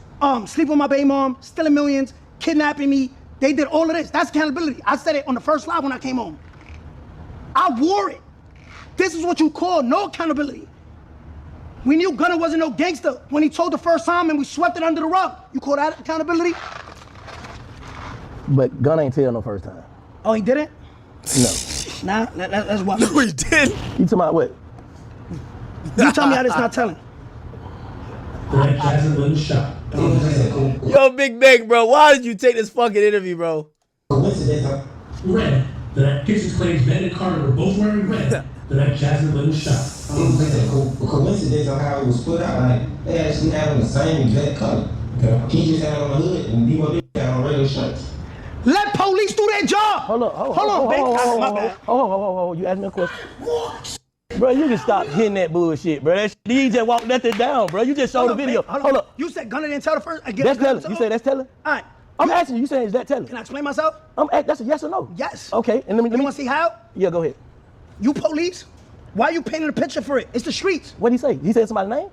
S3: sleeping with my baby mom, stealing millions, kidnapping me. They did all of this. That's accountability. I said it on the first live when I came home. I wore it. This is what you call no accountability. We knew Gunna wasn't no gangster when he told the first time and we swept it under the rug. You call that accountability?
S4: But Gunna ain't tell no first time.
S3: Oh, he didn't?
S4: No.
S3: Nah, that's what.
S2: No, he did.
S4: You talking about what?
S3: You tell me how this not telling.
S2: Yo, Big Bang, bro, why did you take this fucking interview, bro?
S6: Red. That Kitchens claims Ben and Carter were both wearing red. That Jasmine Lynn shot.
S5: Coincidence on how it was put out. Like they actually had on the same exact color. Okay. He just had on the hood and D.O.D. had on regular shirts.
S3: Let police do their job. Hold
S4: on, You asked me a question. Bro, you just stop hitting that bullshit, bro. You just walked that down, bro. You just showed the video. Hold up.
S3: You said Gunna didn't tell the first.
S4: That's telling. You said that's telling?
S3: All right.
S4: I'm asking you. You saying is that telling?
S3: Can I explain myself?
S4: That's a yes or no?
S3: Yes.
S4: Okay. And let me
S3: want to see how?
S4: Yeah, go ahead.
S3: You police? Why are you painting a picture for it? It's the streets.
S4: What did he say? He said somebody's name?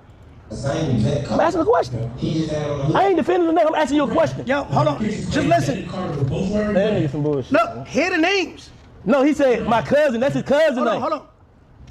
S5: The same exact color.
S4: I'm asking a question.
S5: He just had on the hood.
S4: I ain't defending the name. I'm asking you a question.
S3: Yo, hold on. Just listen.
S4: That nigga some bullshit.
S3: Look, here the names.
S4: No, he said my cousin. That's his cousin name.
S3: Hold on.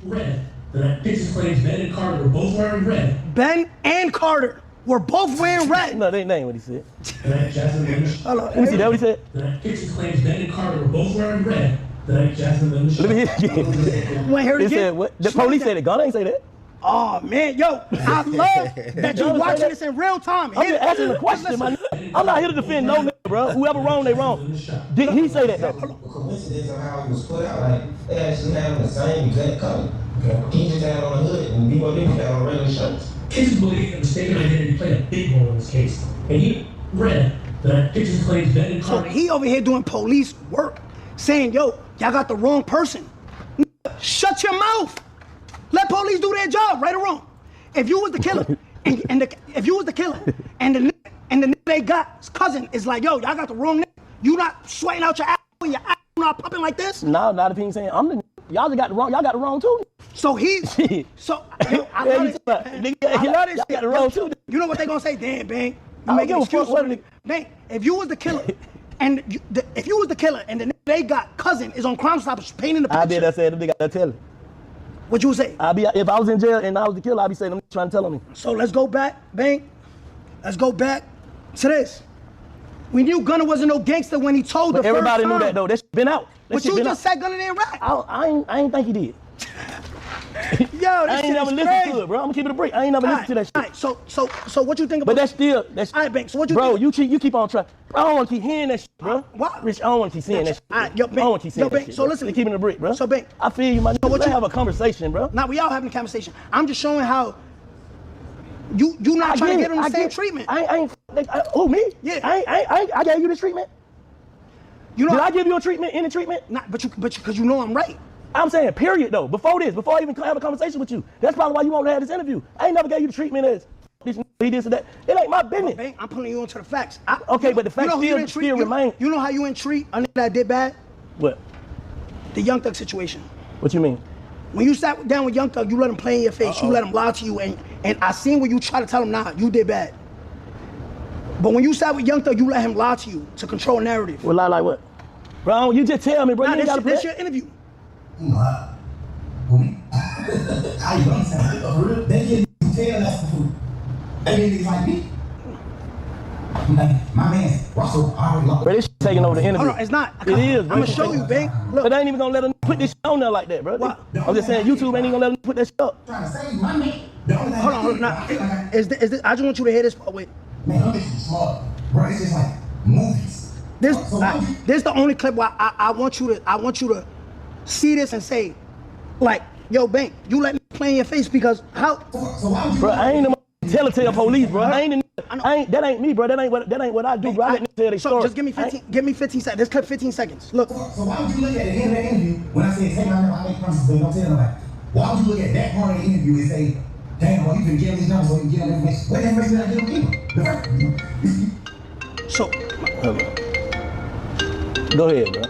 S6: Red. That Dixon claims Ben and Carter were both wearing red.
S3: Ben and Carter were both wearing red.
S4: No, that ain't what he said.
S6: That Jasmine Lynn.
S4: Let me see. That what he said.
S6: That Dixon claims Ben and Carter were both wearing red. That Jasmine Lynn.
S4: Let me hear it.
S3: Wait, hear it
S4: He
S3: again?
S4: said what? The police said it. Gunna ain't say that.
S3: Oh man, yo, I love that you watching this in real time.
S4: I'm just asking the question, man. I'm not here to defend no nigga, bro. Whoever wrong, they wrong. Did he say that though?
S5: Coincidence of how he was put out, like they actually have the same exact color. He just had on a hood and people didn't have on regular shirts.
S6: Kids believe that mistaken identity played a big role in this case. And he read that Dixon claims Ben and
S3: So
S6: Carter.
S3: he over here doing police work, saying, yo, y'all got the wrong person. Shut your mouth. Let police do their job, right or wrong. If you was the killer, if you was the killer, and the nigga they got, his cousin is like, yo, y'all got the wrong nigga. You not sweating out your ass when your ass not popping like this?
S4: No, not if he ain't saying I'm the y'all just got the wrong. Y'all got the wrong too.
S3: So he, so yo, I love this. I love this.
S4: Y'all got the wrong too.
S3: You know what they gonna say? Damn, Bang.
S4: I
S3: You
S4: don't
S3: make
S4: give
S3: an
S4: a fuck
S3: excuse
S4: what
S3: for
S4: it-
S3: it. Bang. If you was the killer, and if you was the killer, and the nigga they got cousin is on Crime Stoppers painting the picture.
S4: I did. I said they got that telling.
S3: What you would say?
S4: If I was in jail and I was the killer, I'd be saying them trying to tell on me.
S3: So let's go back, Bang. Let's go back to this. We knew Gunna wasn't no gangster when he told
S4: But
S3: the
S4: everybody
S3: first
S4: knew
S3: time.
S4: that though. That shit been out. That
S3: But
S4: shit
S3: you
S4: been
S3: just
S4: out.
S3: said Gunna didn't rap.
S4: I ain't think he did.
S3: Yo, this
S4: I ain't
S3: shit
S4: never
S3: is
S4: listened
S3: crazy.
S4: to it, bro. I'm gonna keep it a break. I ain't never listened to that shit.
S3: All right, so what you think about?
S4: But that's still that's.
S3: All right, Banks. So what you
S4: Bro,
S3: think?
S4: you keep on trying. Bro, I don't want to keep hearing that shit, bro.
S3: Why?
S4: Rich, I don't want to keep seeing that shit.
S3: All right, yo,
S4: I don't want to keep seeing
S3: yo,
S4: that
S3: Banks,
S4: shit.
S3: so
S4: bro.
S3: listen.
S4: They keeping it a brick, bro.
S3: So, Banks.
S4: I feel you, man.
S3: So what
S4: Let's
S3: you-
S4: have a conversation, bro.
S3: Now we all having a conversation. I'm just showing how you not trying to get him the same treatment.
S4: Who, me?
S3: Yeah.
S4: I gave you this treatment.
S3: You know,
S4: Did I give you a treatment? Any treatment?
S3: Not, but because you know I'm right.
S4: I'm saying period though. Before I even have a conversation with you, that's probably why you want to have this interview. I ain't never gave you the treatment as this, he this or that. It ain't my business.
S3: Bang, I'm putting you onto the facts.
S4: Okay, but the facts
S3: who you didn't
S4: still remain.
S3: You know how you didn't treat a nigga that did bad?
S4: What?
S3: The Young Thug situation.
S4: What you mean?
S3: When you sat down with Young Thug, you let him play in your face. You let him lie to you, and I seen where you try to tell him, nah, you did bad. But when you sat with Young Thug, you let him lie to you to control narrative.
S4: Well, lie like what? Bro, you just tell me, bro.
S3: Nah,
S4: You ain't gotta
S3: this
S4: play.
S3: your interview.
S5: You know, how you understand? For real, they get tell that's the food. They get niggas like me. Like, my man, Russell, already lost.
S4: Bro, this shit taking over the interview.
S3: Hold on, it's not.
S4: It is, bro.
S3: I'm gonna show you, Bang. Look.
S4: But they ain't even gonna let them put this shit on there like that, bro.
S3: What?
S4: I'm just saying YouTube ain't even gonna let them put that shit up.
S5: Trying to save my man. The only thing
S3: Hold on. Now, is this? I just want you to hear this part. Wait.
S5: Man, I'm just smart. Bro, it's just like movies.
S3: This
S5: So
S3: this the only clip where I want you to see this and say, like, yo, Bank, you let me play in your face because how?
S5: So why would you?
S4: Bro, I ain't the telltale police, bro. That ain't me, bro. That ain't what I do, bro. I let them tell their
S3: So
S4: story.
S3: just give me 15 seconds. This clip 15 seconds. Look.
S5: So why would you look at the end of the interview when I said, take my number, I make promises, but don't tell nobody? Why would you look at that part of the interview and say, damn, well, you can give these numbers so you can get them information? What information did I give them?
S3: So
S4: Go ahead, bro.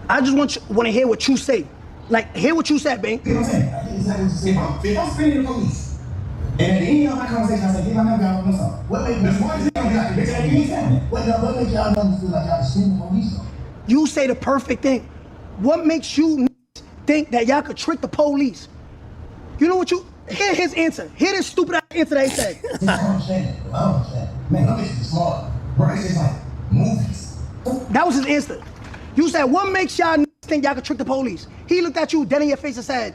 S3: I just want to hear what you say. Like, hear what you said, Bank.
S5: You know what I'm saying? Exactly what you said. If I'm spending the police, and at the end of my conversation, I say, give my number, y'all know something. What makes y'all numbers feel like y'all spending the police though?
S3: You say the perfect thing. What makes you think that y'all could trick the police? You know what you? Hear his answer. Hear this stupid ass answer that he said.
S5: I don't understand. I don't understand. Man, I'm just smart. Bro, it's just like movies.
S3: That was his answer. You said, what makes y'all think y'all could trick the police? He looked at you dead in your face and said,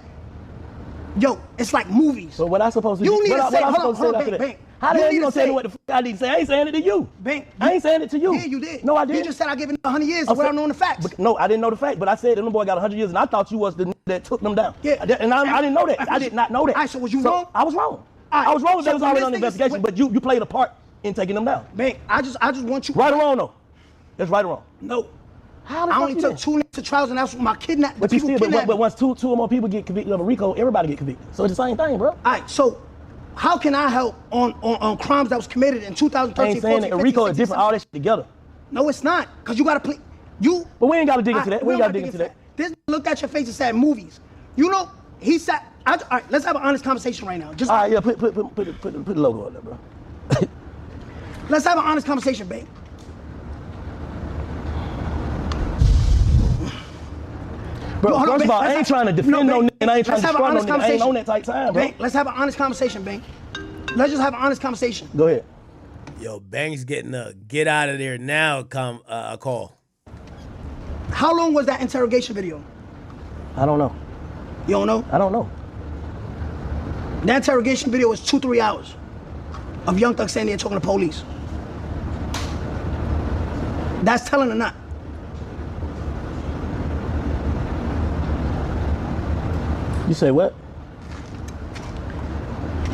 S3: yo, it's like movies.
S4: So what I supposed to do?
S3: You need to say,
S4: hold
S3: hold on,
S4: after that?
S3: Bang.
S4: How the hell you gonna tell
S3: say
S4: me what the fuck I need to say? I ain't saying it to you.
S3: Bang.
S4: I ain't saying it to you.
S3: Yeah, you did.
S4: No, I didn't.
S3: You just said I gave it 100 years
S4: I'm
S3: without
S4: saying-
S3: knowing the facts.
S4: No, I didn't know the fact, but I said that them boy got 100 years, and I thought you was the that took them down.
S3: Yeah.
S4: And I didn't know that. I did not know that.
S3: All right, so was you wrong?
S4: I was wrong.
S3: All right,
S4: I was wrong.
S3: so
S4: That was
S3: when
S4: already
S3: this
S4: on the
S3: thing is-
S4: investigation, but you played a part in taking them down.
S3: Bang, I just want you.
S4: Right or wrong, though? That's right or wrong.
S3: No.
S4: How the
S3: I
S4: fuck
S3: only
S4: you
S3: took
S4: did?
S3: 2 niggas to trials, and that's what my kidnap.
S4: But
S3: the
S4: you
S3: people
S4: still,
S3: kidnapped
S4: but
S3: me.
S4: once two or more people get convicted of a RICO, everybody get convicted. So it's the same thing, bro.
S3: All right, so how can I help on crimes that was committed in
S4: I
S3: 2013,
S4: ain't saying
S3: 14,
S4: that.
S3: 15,
S4: RICO is
S3: 16,
S4: different. All that shit together.
S3: No, it's not, because you got to play.
S4: But we ain't got to dig into
S3: All right,
S4: that. We ain't got to dig into that.
S3: This looked at your face and said movies. You know, he said, all right, let's have an honest conversation right now. Just
S4: All right, yeah, put the logo on there, bro.
S3: let's have an honest conversation, babe.
S4: Bro, first of all, I ain't trying to defend no nigga, and I ain't trying to destroy no nigga. I ain't on that type time, bro.
S3: Bank, let's have an honest conversation, Bank. Let's just have an honest conversation.
S4: Go ahead.
S2: Yo, Bank's getting a get out of there now call.
S3: How long was that interrogation video?
S4: I don't know.
S3: You don't know?
S4: I don't know.
S3: That interrogation video was 2-3 hours of Young Thug standing there talking to police. That's telling or not?
S4: You say what?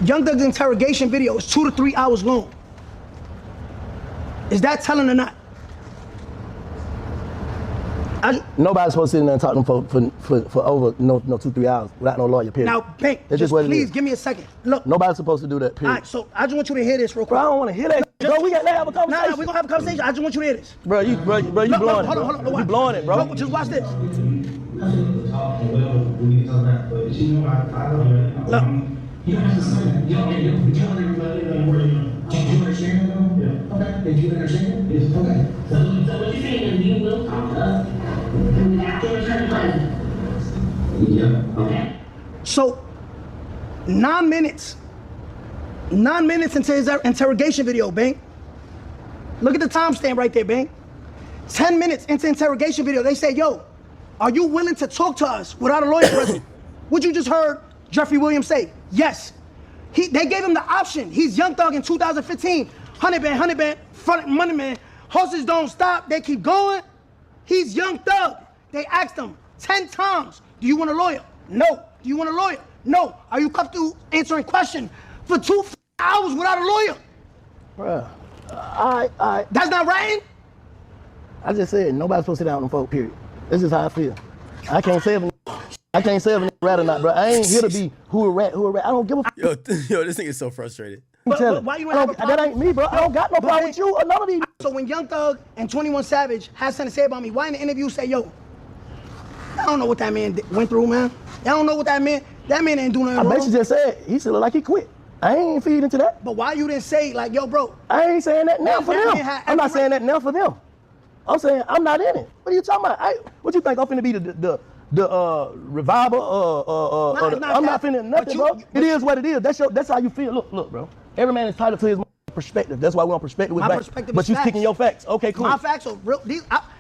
S3: Young Thug's interrogation video is 2 to 3 hours long. Is that telling or not?
S4: Nobody's supposed to sit in there and talk to them for over 2-3 hours without no lawyer, period.
S3: Now, Bank, just please give me a second. Look.
S4: Nobody's supposed to do that, period.
S3: All right, so I just want you to hear this real quick.
S4: Bro, I don't want to hear that. Bro, we got to have a conversation.
S3: Nah, we're going to have a conversation. I just want you to hear this.
S4: Bro, you blowing it.
S3: Hold on.
S4: You blowing it, bro.
S3: Look, just watch this. Look.
S5: You don't have to say that. You don't everybody know. Do you understand it though? Yeah. Okay. Did you understand it? Yes. Okay.
S7: So what you're saying is you will talk to us after return present?
S5: Yeah.
S7: Okay.
S3: So 9 minutes. 9 minutes into his interrogation video, Bank. Look at the timestamp right there, Bank. 10 minutes into interrogation video, they say, yo, are you willing to talk to us without a lawyer present? What you just heard Jeffrey Williams say, yes. They gave him the option. He's Young Thug in 2015. 100 band, front money man. Horses don't stop, they keep going. He's Young Thug. They asked him 10 times, do you want a lawyer? No. Do you want a lawyer? No. Are you comfortable answering questions for 2 hours without a lawyer?
S4: Bruh, I
S3: That's not right?
S4: I just said nobody's supposed to sit down with them folk, period. This is how I feel. I can't say if a rat or not, bro. I ain't here to be who a rat. I don't give a
S2: Yo, this nigga is so frustrated.
S3: But why you have a problem?
S4: That ain't me, bro. I don't got no problem with you or none of these.
S3: So when Young Thug and 21 Savage had something to say about me, why in the interview say, yo, I don't know what that man went through, man. I don't know what that man ain't doing nothing wrong.
S4: I bet you just said, he said look like he quit. I ain't feed into that.
S3: But why you didn't say, like, yo, bro.
S4: I ain't saying that now for them. I'm not saying that now for them. I'm saying I'm not in it. What are you talking about? What you think I'm finna be the revival? I'm not finna nothing, bro. It is what it is. That's how you feel. Look, bro. Every man is entitled to his perspective. That's why we're on perspective with
S3: my
S4: back.
S3: Perspective
S4: but
S3: is
S4: you
S3: facts.
S4: sticking your facts. Okay, cool.
S3: My facts are real.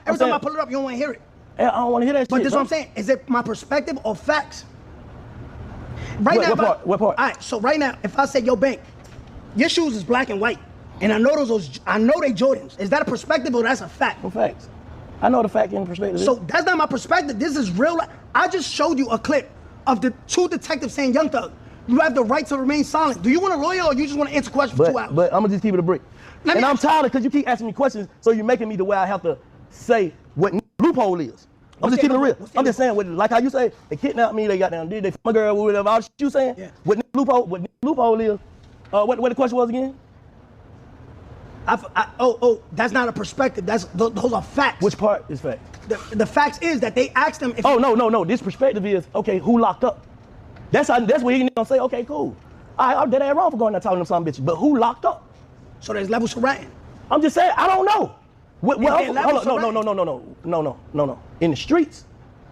S3: Every time I pull it up, you don't want to hear it.
S4: I don't want to hear that
S3: but
S4: shit.
S3: But this is what I'm saying. Is it my perspective or facts? Right now,
S4: what part?
S3: All right, so right now, if I say, yo, Bank, your shoes is black and white, and I know they Jordans. Is that a perspective or that's a fact?
S4: What facts? I know the fact and perspective.
S3: So that's not my perspective. This is real life. I just showed you a clip of the 2 detectives saying, Young Thug, you have the right to remain silent. Do you want a lawyer or you just want to answer questions for 2 hours?
S4: But I'm gonna just keep it a brick. And I'm tired of because you keep asking me questions, so you're making me the way I have to say what loophole is. I'm just keeping it real. I'm just saying, like how you say, they kidnapped me, they got down, they my girl, whatever, all the shit you saying.
S3: Yeah.
S4: What loophole is, what the question was again?
S3: That's not a perspective. Those are facts.
S4: Which part is fact?
S3: The facts is that they asked him if
S4: no. This perspective is, okay, who locked up? That's where he gonna say, okay, cool. I did that wrong for going there talking to some bitches, but who locked up?
S3: So there's levels to ratting.
S4: I'm just saying, I don't know. No. In the streets.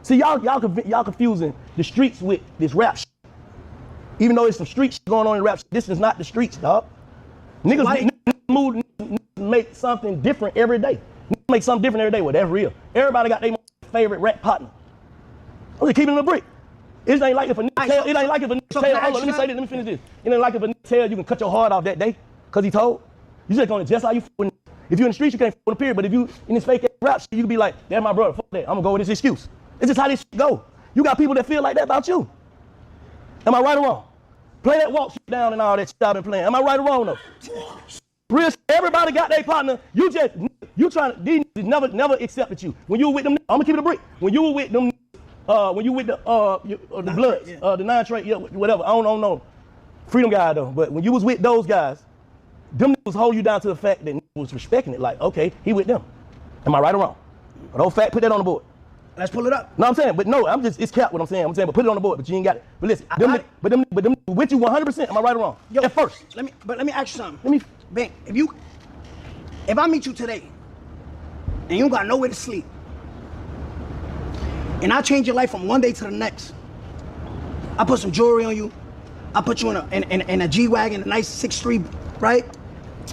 S4: See, y'all confusing the streets with this rap shit. Even though there's some street shit going on in rap shit, this is not the streets, dog. Niggas make something different every day. Make something different every day. Well, that's real. Everybody got their favorite rap partner. I'm just keeping it a brick. It ain't like if a nigga tell, it ain't like if a nigga tell, hold on, let me say this, let me finish this. It ain't like if a nigga tell you can cut your heart off that day, cause he told. You just gonna just how you feel. If you're in the streets, you can't fuck with a period, but if you in this fake rap shit, you can be like, that's my brother, fuck that, I'm gonna go with this excuse. It's just how this shit go. You got people that feel like that about you. Am I right or wrong? Play that walk shit down and all that shit I've been playing. Am I right or wrong though? Real shit, everybody got their partner. You trying to, these never accepted you. When you were with them, I'm gonna keep it a brick. When you were with them, when you with the Bloods, the Nine Trey, whatever, I don't know. Freedom guy though, but when you was with those guys, them niggas hold you down to the fact that niggas was respecting it. Like, okay, he with them. Am I right or wrong? But don't fact, put that on the board.
S3: Let's pull it up.
S4: No, I'm saying, but no, it's cap what I'm saying. But put it on the board, but you ain't got it. But listen, but them with you 100%. Am I right or wrong?
S3: Yo,
S4: at first.
S3: Let me ask you something. Bank, if I meet you today and you don't got nowhere to sleep, and I change your life from one day to the next. I put some jewelry on you. I put you in a G-Wagon, a nice 6'3", right?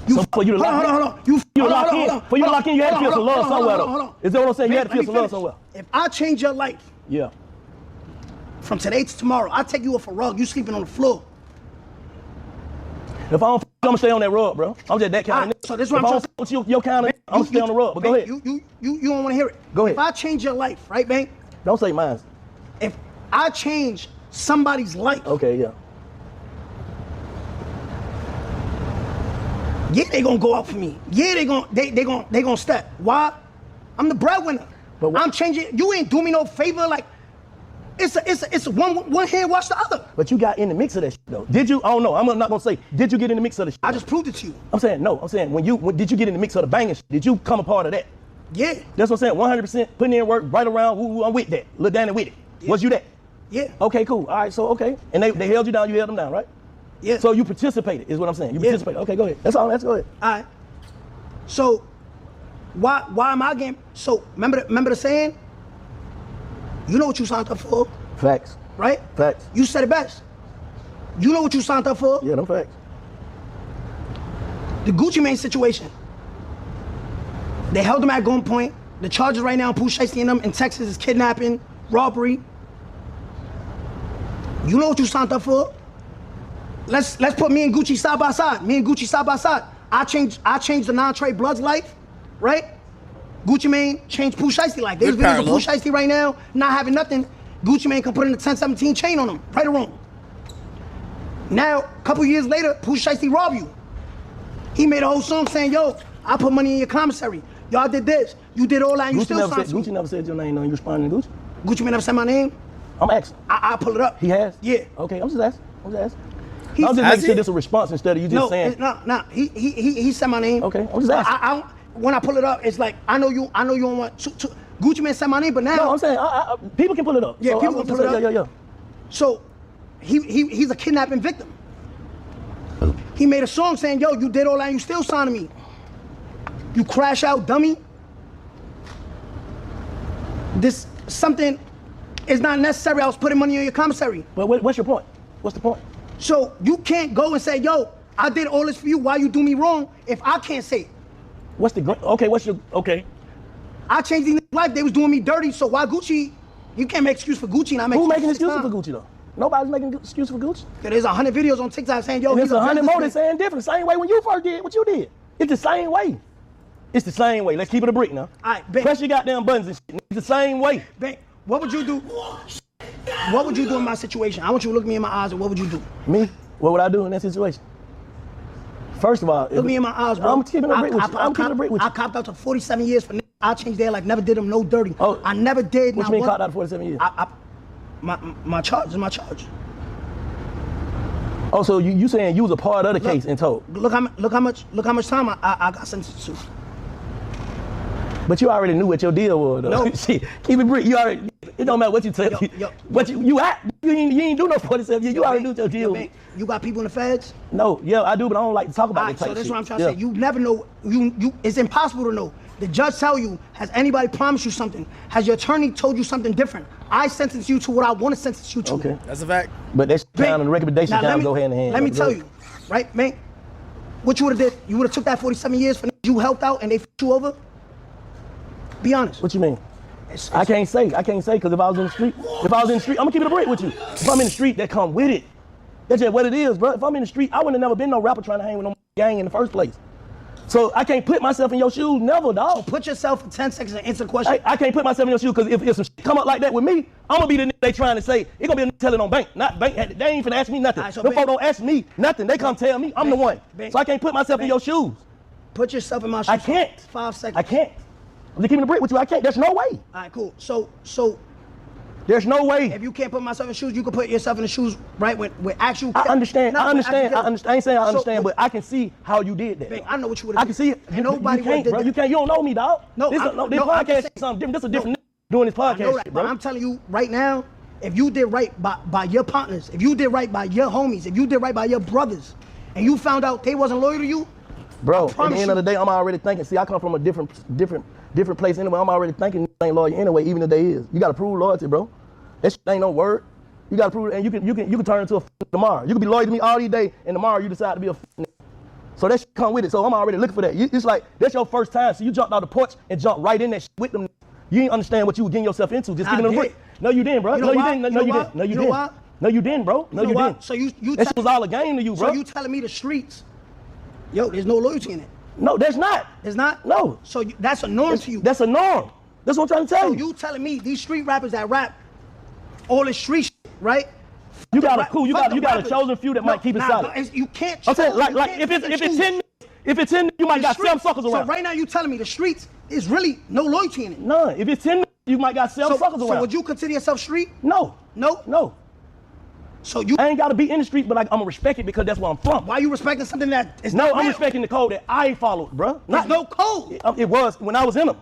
S4: So for you to lock in, for you to lock in, you had to feel some love somewhere though. Is that what I'm saying? You had to feel some love somewhere.
S3: If I change your life,
S4: yeah,
S3: from today to tomorrow, I take you off a rug, you sleeping on the floor.
S4: If I don't, I'm gonna stay on that rug, bro. I'm just that kind of nigga.
S3: So this is what I'm trying to say.
S4: Your kind of, I'm gonna stay on the rug. But go ahead.
S3: You don't want to hear it.
S4: Go ahead.
S3: If I change your life, right, Bank?
S4: Don't say mine.
S3: If I change somebody's life,
S4: okay, yeah.
S3: Yeah, they gonna go out for me. Yeah, they gonna step. Why? I'm the breadwinner. But I'm changing. You ain't do me no favor. Like it's one hand wash the other.
S4: But you got in the mix of that shit though. Did you? I don't know. I'm not gonna say. Did you get in the mix of the shit?
S3: I just proved it to you.
S4: I'm saying no. I'm saying when did you get in the mix of the banging shit? Did you come a part of that?
S3: Yeah.
S4: That's what I'm saying. 100% putting in work right around. Woo, I'm with that. Lil Danny with it. Yeah. Was you that?
S3: Yeah.
S4: Okay, cool. All right. So okay. And they held you down. You held them down, right?
S3: Yeah.
S4: So you participated, is what I'm saying. You participated. Okay, go ahead. That's all. Let's go ahead.
S3: All right. So, why am I getting? So remember the saying? You know what you signed up for.
S4: Facts.
S3: Right.
S4: Facts.
S3: You said it best. You know what you signed up for.
S4: Yeah, them facts.
S3: The Gucci Mane situation. They held him at gunpoint. The charges right now, 6ix9ine and them in Texas is kidnapping, robbery. You know what you signed up for. Let's put me and Gucci side by side. Me and Gucci side by side. I changed the Nine Trey Blood's life, right? Gucci Mane changed 6ix9ine life. There's videos of 6ix9ine right now, not having nothing. Gucci Mane can put in a 1017 chain on him, right or wrong. Now, a couple years later, 6ix9ine rob you. He made a whole song saying, yo, I put money in your commissary. Y'all did this. You did all that and you still signed me.
S4: Gucci never said your name, no. You responding to Gucci?
S3: Gucci Mane never said my name?
S4: I'm asking.
S3: I'll pull it up.
S4: He has?
S3: Yeah.
S4: Okay, I'm just asking. I'm just making sure this is a response instead of you just saying.
S3: No. He said my name.
S4: Okay, I'm just asking.
S3: When I pull it up, it's like I know you don't want to. Gucci Mane said my name, but now.
S4: No, I'm saying people can pull it up.
S3: Yeah,
S4: so
S3: people can pull it up.
S4: Yeah.
S3: So he's a kidnapping victim. He made a song saying, "Yo, you did all that, and you still signing me. You crash out, dummy." This something is not necessary. I was putting money on your commissary.
S4: But what's your point? What's the point?
S3: So you can't go and say, yo, I did all this for you. Why you do me wrong if I can't say it?
S4: Okay.
S3: I changed these life. They was doing me dirty. So why Gucci? You can't make excuse for Gucci and I make
S4: Who making excuses for Gucci though? Nobody's making excuses for Gucci.
S3: There's 100 videos on TikTok saying, yo,
S4: there's 100 more that's saying different. Same way when you first did what you did. It's the same way. It's the same way. Let's keep it a brick now.
S3: All right, Ben.
S4: Press your goddamn buttons and shit. It's the same way.
S3: Ben, what would you do? What would you do in my situation? I want you to look me in my eyes and what would you do?
S4: Me? What would I do in that situation? First of all,
S3: look me in my eyes, bro.
S4: I'm keeping it a brick with you. I'm keeping it a brick with you.
S3: I copped out to 47 years for I changed their life, never did them no dirty.
S4: Oh,
S3: I never did.
S4: What you mean copped out to 47 years?
S3: My charge is my charge.
S4: Oh, so you saying you was a part of the case and told?
S3: Look how much time I got sentenced to.
S4: But you already knew what your deal was, though.
S3: No.
S4: Shit, keep it brick. You already. It don't matter what you tell. But you ain't do no 47 years. You already knew what your deal was.
S3: You got people in the feds?
S4: No, yeah, I do, but I don't like to talk about it.
S3: So this is what I'm trying to say. You never know. It's impossible to know. The judge tell you, has anybody promised you something? Has your attorney told you something different? I sentence you to what I want to sentence you to.
S4: Okay.
S2: That's a fact.
S4: But that's kind of the recommendation kind of go hand in hand.
S3: Let me tell you, right, man? What you would have did, you would have took that 47 years for you helped out and they f***ed you over? Be honest.
S4: What you mean? I can't say, because if I was in the street, I'm gonna keep it a break with you. If I'm in the street, that come with it. That's just what it is, bro. If I'm in the street, I wouldn't have never been no rapper trying to hang with no gang in the first place. So I can't put myself in your shoes, never, dog.
S3: So put yourself for 10 seconds and answer the question.
S4: I can't put myself in your shoes, because if some shit come up like that with me, I'm gonna be the nigga they trying to say, it gonna be a nigga telling on Bank. Not Bank, they ain't finna ask me nothing. Right, so them folks don't ask me nothing. They come tell me, I'm the one. So I can't put myself in your shoes.
S3: Put yourself in my shoes.
S4: I can't.
S3: 5 seconds.
S4: I can't. I'm just keeping the break with you. I can't. There's no way.
S3: All right, cool. So
S4: there's no way.
S3: If you can't put myself in shoes, you can put yourself in the shoes, right? With actual.
S4: I understand. I ain't saying I understand, but I can see how you did that.
S3: Bang, I know what you would have.
S4: I can see it.
S3: And nobody
S4: can't, bro. You can't. You don't know me, dog.
S3: No,
S4: this podcast is something different. This is a different doing this podcast,
S3: I know that,
S4: shit, bro.
S3: But I'm telling you right now, if you did right by your partners, if you did right by your homies, if you did right by your brothers, and you found out they wasn't loyal to you,
S4: bro, at the end of the day, I'm already thinking. See, I come from a different different place anyway. I'm already thinking niggas ain't loyal anyway, even if they is. You gotta prove loyalty, bro. That shit ain't no word. You gotta prove it, and you can turn into a tomorrow. You can be loyal to me all these days, and tomorrow you decide to be a nigga. So that shit come with it. So I'm already looking for that. It's like that's your first time. So you jumped out the porch and jumped right in that shit with them. You didn't understand what you were getting yourself into. Just giving them a break. No, you didn't, bro.
S3: You know
S4: No,
S3: why?
S4: you didn't. No, you didn't. No, you didn't.
S3: Why?
S4: No, you didn't, bro. No, you didn't.
S3: So you
S4: that shit was all a game to you, bro.
S3: So you telling me the streets, yo, there's no loyalty in it.
S4: No, there's not.
S3: There's not?
S4: No.
S3: So that's a norm to you.
S4: That's a norm. That's what I'm trying to tell
S3: So
S4: you.
S3: you telling me these street rappers that rap all this street shit, right?
S4: You got a chosen few that might keep it solid.
S3: You can't.
S4: I'm saying like if it's 10, you might got 7 suckers around.
S3: So right now you telling me the streets is really no loyalty in it.
S4: None. If it's 10, you might got 7 suckers around.
S3: So would you consider yourself street?
S4: No.
S3: No.
S4: No.
S3: So you.
S4: I ain't gotta be in the street, but I'm gonna respect it because that's where I'm from.
S3: Why are you respecting something that is
S4: No,
S3: not
S4: I'm
S3: real?
S4: respecting the code that I followed, bro.
S3: There's no code.
S4: It was when I was in them.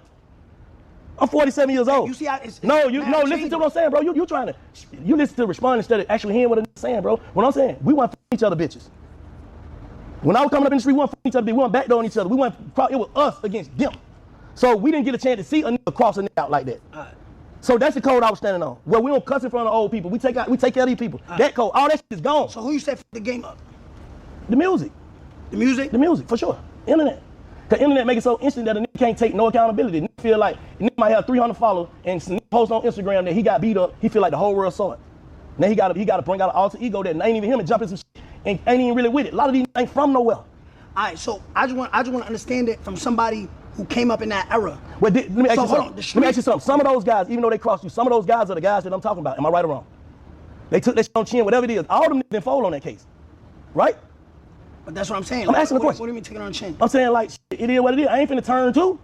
S4: I'm 47 years old.
S3: You see how it's
S4: listen to what I'm saying, bro. You trying to listen to respond instead of actually hearing what I'm saying, bro. What I'm saying, we weren't each other bitches. When I was coming up in the street, we weren't each other, we weren't backdooring each other. It was us against them. So we didn't get a chance to see a nigga cross a nigga out like that. So that's the code I was standing on. Well, we don't cuss in front of old people. We take care of these people. That code, all that shit is gone.
S3: So who you said the game up?
S4: The music.
S3: The music?
S4: The music, for sure. Internet. The internet make it so instant that a nigga can't take no accountability. Nigga feel like a nigga might have 300 followers and post on Instagram that he got beat up. He feel like the whole world saw it. Now he got to bring out an alter ego that ain't even him and jump in some shit and ain't even really with it. A lot of these ain't from nowhere.
S3: All right, so I just want to understand it from somebody who came up in that era.
S4: Well, let me ask you something. Some of those guys, even though they crossed you, some of those guys are the guys that I'm talking about. Am I right or wrong? They took that shit on chin, whatever it is. All of them didn't fold on that case, right?
S3: But that's what I'm saying.
S4: I'm asking a question.
S3: What do you mean taking on chin?
S4: I'm saying like, it is what it is. I ain't finna turn too.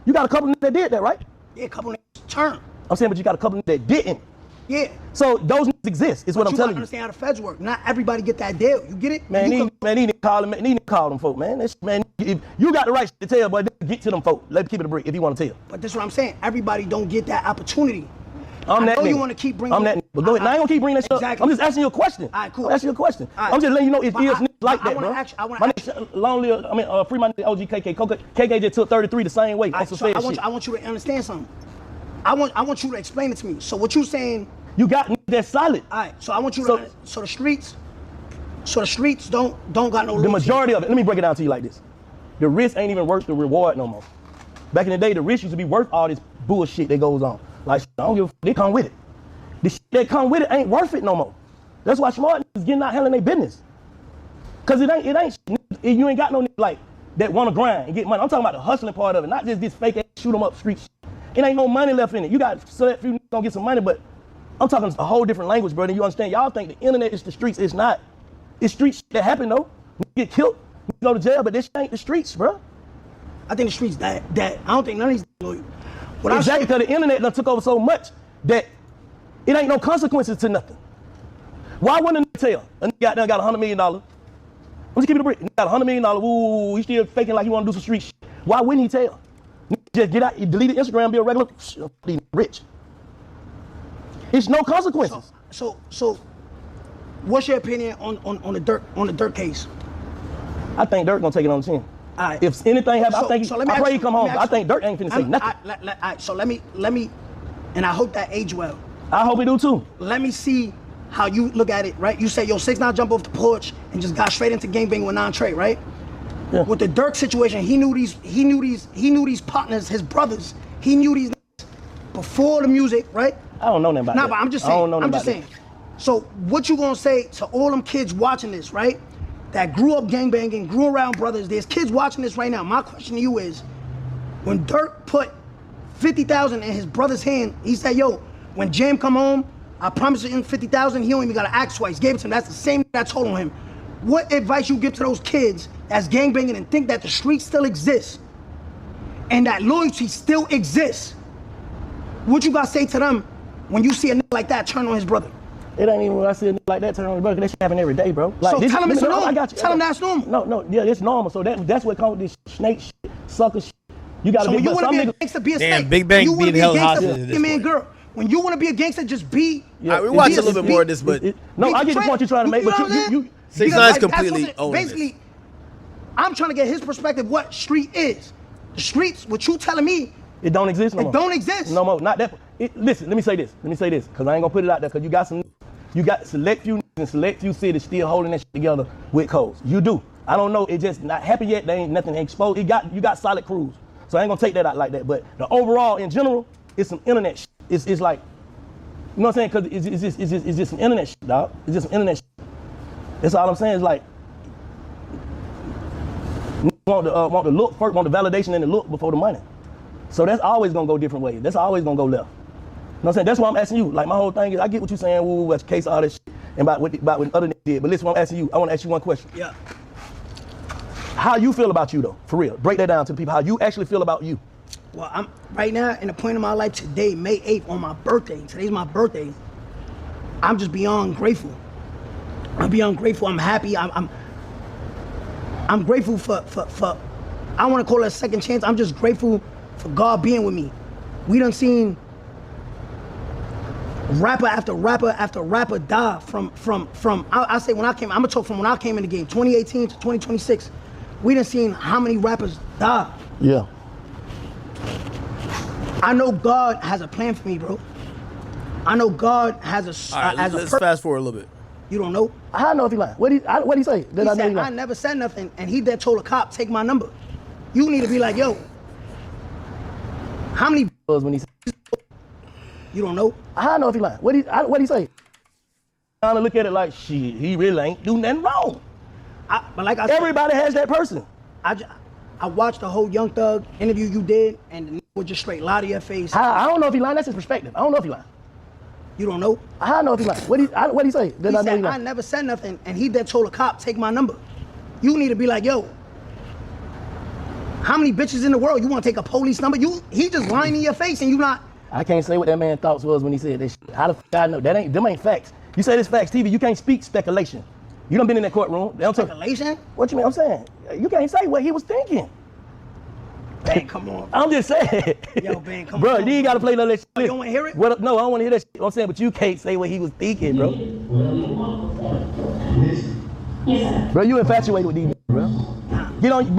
S4: You got a couple of niggas that did that, right?
S3: Yeah, a couple of niggas turn.
S4: I'm saying, but you got a couple of niggas that didn't.
S3: Yeah.
S4: So those niggas exist, is what I'm telling you.
S3: You understand how the feds work. Not everybody get that deal. You get it?
S4: Man, he need to call them folk, man. Man, if you got the right shit to tell, but get to them folk. Let's keep it a break if you want to tell.
S3: But that's what I'm saying. Everybody don't get that opportunity.
S4: I know
S3: you want to keep bringing.
S4: I'm that nigga. But go ahead. I ain't gonna keep bringing that shit up. I'm just asking you a question.
S3: All right, cool.
S4: I'm asking you a question.
S3: Right.
S4: I'm just letting you know it is niggas like that, bro.
S3: I
S4: my nigga, free my nigga OG KK. KK just took 33 the same way.
S3: I want you to understand something. I want you to explain it to me. So what you saying?
S4: You got niggas that's solid.
S3: All right. So I want you to. So the streets don't got no.
S4: The majority of it. Let me break it down to you like this. The risk ain't even worth the reward no more. Back in the day, the risk used to be worth all this bullshit that goes on. Like, I don't give a f, they come with it. The shit that come with it ain't worth it no more. That's why smart niggas getting out handling their business. Cause it ain't, you ain't got no niggas like that wanna grind and get money. I'm talking about the hustling part of it, not just this fake ass shoot 'em up street shit. It ain't no money left in it. You got select few niggas gonna get some money, but I'm talking a whole different language, bro. You understand? Y'all think the internet is the streets. It's not. It's street shit that happen though. Niggas get killed, niggas go to jail, but this shit ain't the streets, bro.
S3: I think the streets that I don't think none of these loyal.
S4: Exactly, because the internet done took over so much that it ain't no consequences to nothing. Why wouldn't a nigga tell? A nigga got $100 million. Let's keep it a break. He got $100 million. Ooh, he still faking like he want to do some street shit. Why wouldn't he tell? Just get out, delete the Instagram, be a regular rich. It's no consequences.
S3: So, what's your opinion on the Dirk case?
S4: I think Dirk gonna take it on the chin.
S3: Right.
S4: If anything happens, I pray he come home. I think Dirk ain't finna say nothing.
S3: So let me, and I hope that age well.
S4: I hope he do too.
S3: Let me see how you look at it, right? You say, yo, 6ix9ine jumped off the porch and just got straight into gangbanging with Nine Trey, right? Yeah. With the Dirk situation, he knew these partners, his brothers. He knew these before the music, right?
S4: I don't know nothing about that.
S3: But I'm just saying. So what you gonna say to all them kids watching this, right? That grew up gangbanging, grew around brothers. There's kids watching this right now. My question to you is, when Dirk put 50,000 in his brother's hand, he said, yo, when Jam come home, I promise him 50,000, he don't even gotta ask twice. Gave it to him, that's the same that I told him. What advice you give to those kids that's gangbanging and think that the street still exists and that loyalty still exists? What you gotta say to them when you see a nigga like that turn on his brother?
S4: It ain't even when I see a nigga like that turn on his brother, that shit happen every day, bro. Like,
S3: so tell him it's normal.
S4: I got you.
S3: Tell him that's normal.
S4: Yeah, it's normal. So that's what comes with this snake shit, sucker shit. You gotta
S3: so
S4: be.
S3: When you wanna be a gangster, be a snake.
S2: Damn, Big Bang being held hostage.
S3: Be a man, girl. When you wanna be a gangster, just be.
S2: Yeah, we watch a little bit more of this, but
S4: I get the point you're trying to make, but you
S2: 6ix9ine's completely own this.
S3: Basically, I'm trying to get his perspective what street is. The streets, what you telling me,
S4: It don't exist no more.
S3: It don't exist.
S4: No more. Not that. Listen, let me say this, because I ain't gonna put it out there, because you got select few and select few cities still holding that shit together with codes. You do. I don't know, it just not happened yet. They ain't nothing exposed. You got solid crews. So I ain't gonna take that out like that. But the overall, in general, it's some internet shit. It's like, you know what I'm saying? Because it's just some internet shit, dog. It's just some internet shit. That's all I'm saying. It's like, want the look first, want the validation and the look before the money. So that's always gonna go different ways. That's always gonna go left. You know what I'm saying? That's why I'm asking you. Like, my whole thing is, I get what you're saying, woo, case, all this shit, and about what other niggas did. But listen, what I'm asking you, I wanna ask you one question.
S3: Yeah.
S4: How you feel about you though, for real? Break that down to the people, how you actually feel about you.
S3: Well, I'm right now in the point of my life today, May 8th, on my birthday. Today's my birthday. I'm just beyond grateful. I'm beyond grateful. I'm happy. I'm grateful for I want to call it a second chance. I'm just grateful for God being with me. We done seen rapper after rapper after rapper die from I say when I came, I'm gonna talk from when I came in the game, 2018 to 2026. We done seen how many rappers die.
S4: Yeah.
S3: I know God has a plan for me, bro. I know God has a.
S2: All right, let's fast forward a little bit.
S3: You don't know?
S4: I know if he lying. What he say?
S3: He said, I never said nothing, and he then told a cop, take my number. You need to be like, yo, how many
S4: when he said,
S3: you don't know?
S4: I know if he lying. What he say? Trying to look at it like, shit, he really ain't do nothing wrong.
S3: But like I said,
S4: everybody has that person.
S3: I watched the whole Young Thug interview you did, and the nigga would just straight lie to your face.
S4: I don't know if he lying. That's his perspective. I don't know if he lying.
S3: You don't know?
S4: I know if he lying. What he say?
S3: He said, I never said nothing, and he then told a cop, take my number. You need to be like, yo, how many bitches in the world you want to take a police number? He just lying in your face, and you not.
S4: I can't say what that man thoughts was when he said this shit. How the fuck I know? Them ain't facts. You say this facts, TV. You can't speak speculation. You done been in that courtroom.
S3: Speculation?
S4: What you mean? I'm saying you can't say what he was thinking.
S3: Ben, come on.
S4: I'm just saying.
S3: Yo, Ben, come
S4: bro,
S3: on.
S4: you ain't gotta play none of that shit.
S3: You don't want to hear it?
S4: Well, no, I don't want to hear that shit. I'm saying, but you can't say what he was thinking, bro. Bro, you infatuated with these, bro.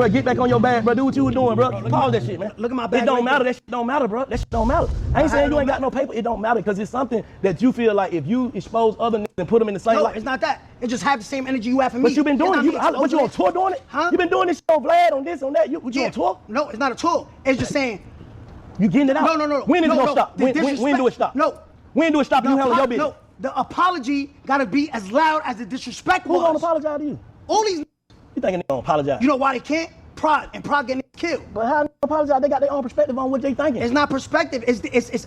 S4: Get back on your bag, bro. Do what you were doing, bro. Pause that shit, man.
S3: Look at my bag.
S4: It don't
S3: right
S4: matter.
S3: there.
S4: That shit don't matter, bro. That shit don't matter. I ain't saying you ain't got no paper. It don't matter, because it's something that you feel like if you expose other niggas and put them in the same
S3: No,
S4: light.
S3: it's not that. It just have the same energy you have for me.
S4: But you been doing it. What you on tour doing it?
S3: Huh?
S4: You been doing this shit on Vlad, on this, on that. You on tour?
S3: No, it's not a tour. It's just saying.
S4: You getting it out?
S3: No.
S4: When is it gonna stop? When do it stop?
S3: No.
S4: When do it stop? You handle your business.
S3: No, the apology gotta be as loud as the disrespect
S4: Who's
S3: was.
S4: gonna apologize to you?
S3: All these.
S4: You thinking they gonna apologize?
S3: You know why they can't? Pride, and pride getting killed.
S4: But how they apologize? They got their own perspective on what they thinking.
S3: It's not perspective. It's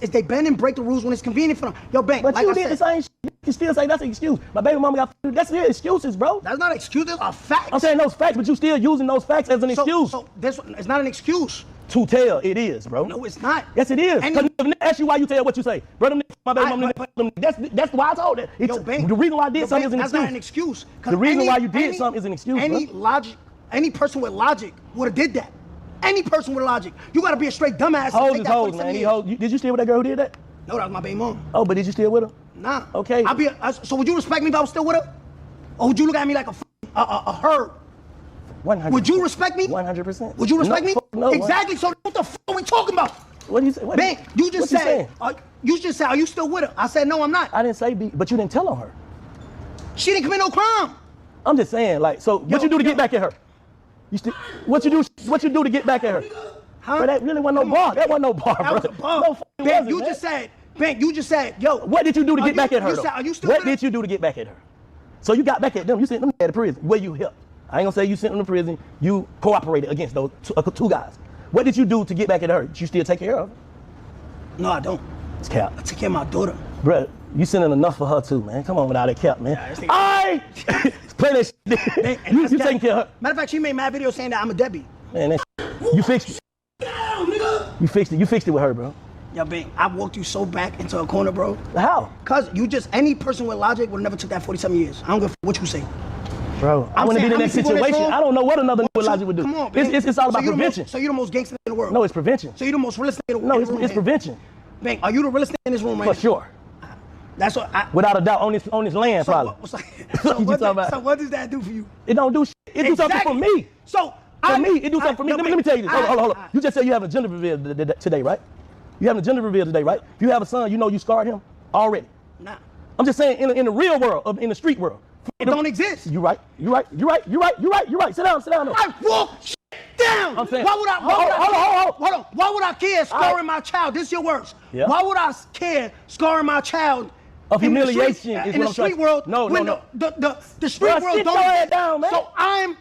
S3: they bend and break the rules when it's convenient for them. Yo, Bank.
S4: But
S3: like
S4: you
S3: I
S4: did
S3: said,
S4: the same shit. You can still say that's an excuse. My baby mama got. That's your excuses, bro.
S3: That's not excuses. Are facts.
S4: I'm saying those facts, but you still using those facts as an excuse.
S3: So this it's not an excuse.
S4: To tell, it is, bro.
S3: No, it's not.
S4: Yes, it is. Because if they ask you why you tell what you say, bro, them niggas, my baby mama, that's why I told that.
S3: Yo, Bank,
S4: the reason why I did something is an
S3: that's
S4: excuse.
S3: not an excuse.
S4: The reason why you did something is an excuse,
S3: Any person with logic would have did that. Any person with logic. You gotta be a straight dumbass.
S4: Hoes is hoes, man. Did you steal with that girl who did that?
S3: No, that was my baby mom.
S4: Oh, but did you steal with her?
S3: Nah.
S4: Okay.
S3: So would you respect me if I was still with her? Or would you look at me like a herd?
S4: 100%.
S3: Would you respect me?
S4: 100%.
S3: Would you respect me?
S4: No.
S3: Exactly. So what the fuck are we talking about?
S4: What do you say?
S3: Man, you just said, are you still with her? I said, no, I'm not.
S4: I didn't say but you didn't tell on her.
S3: She didn't commit no crime.
S4: I'm just saying, like, so what you do to get back at her? What you do to get back at her?
S3: Huh?
S4: But that really wasn't no bar. That wasn't no bar,
S3: That was
S4: bro.
S3: a bar.
S4: No,
S3: Ben, you just said, yo.
S4: What did you do to get back at her?
S3: You said, are you still
S4: what
S3: with her?
S4: did you do to get back at her? So you got back at them. You sent them to prison. Where you helped. I ain't gonna say you sent them to prison. You cooperated against those two guys. What did you do to get back at her? Did you still take care of her?
S3: No, I don't.
S4: It's cap.
S3: I take care of my daughter.
S4: Bro, you sending enough for her too, man. Come on with all that cap, man.
S3: Yeah,
S4: Play that shit. You taking care of her.
S3: Matter of fact, she made mad videos saying that I'm a deadbeat.
S4: Man, you fixed it. You fixed it. You fixed it with her, bro.
S3: Yo, Bing, I walked you so back into a corner, bro.
S4: How?
S3: Cause any person with logic would never took that 47 years. I don't give a what you say.
S4: Bro, I wouldn't have been in that situation. I don't know what another nigga with logic would do.
S3: Come on, Bing.
S4: It's all about prevention.
S3: So you're the most gangster in the world.
S4: No, it's prevention.
S3: So you're the most realistic in the
S4: No,
S3: room.
S4: it's prevention.
S3: Bing, are you the realest in this room right
S4: For
S3: now?
S4: sure.
S3: That's what
S4: without a doubt on this land, probably.
S3: So what does that do for you?
S4: It don't do shit. It do something for me.
S3: So
S4: For me, it do something for me. Let me tell you this. Hold on. You just said you have a gender reveal today, right? You have a gender reveal today, right? If you have a son, you know you scarred him already.
S3: Nah.
S4: I'm just saying, in the real world, in the street world.
S3: It don't exist.
S4: You're right. Sit down.
S3: I walk down.
S4: I'm saying,
S3: Why would I?
S4: Hold on.
S3: Why would I care scarring my child? This is your words.
S4: Yeah.
S3: Why would I care scarring my child?
S4: Of humiliation is
S3: in
S4: what
S3: the
S4: I'm
S3: street
S4: trying.
S3: world.
S4: No.
S3: The street
S4: Bro,
S3: world
S4: sit
S3: don't
S4: your head
S3: exist.
S4: down, man.
S3: So I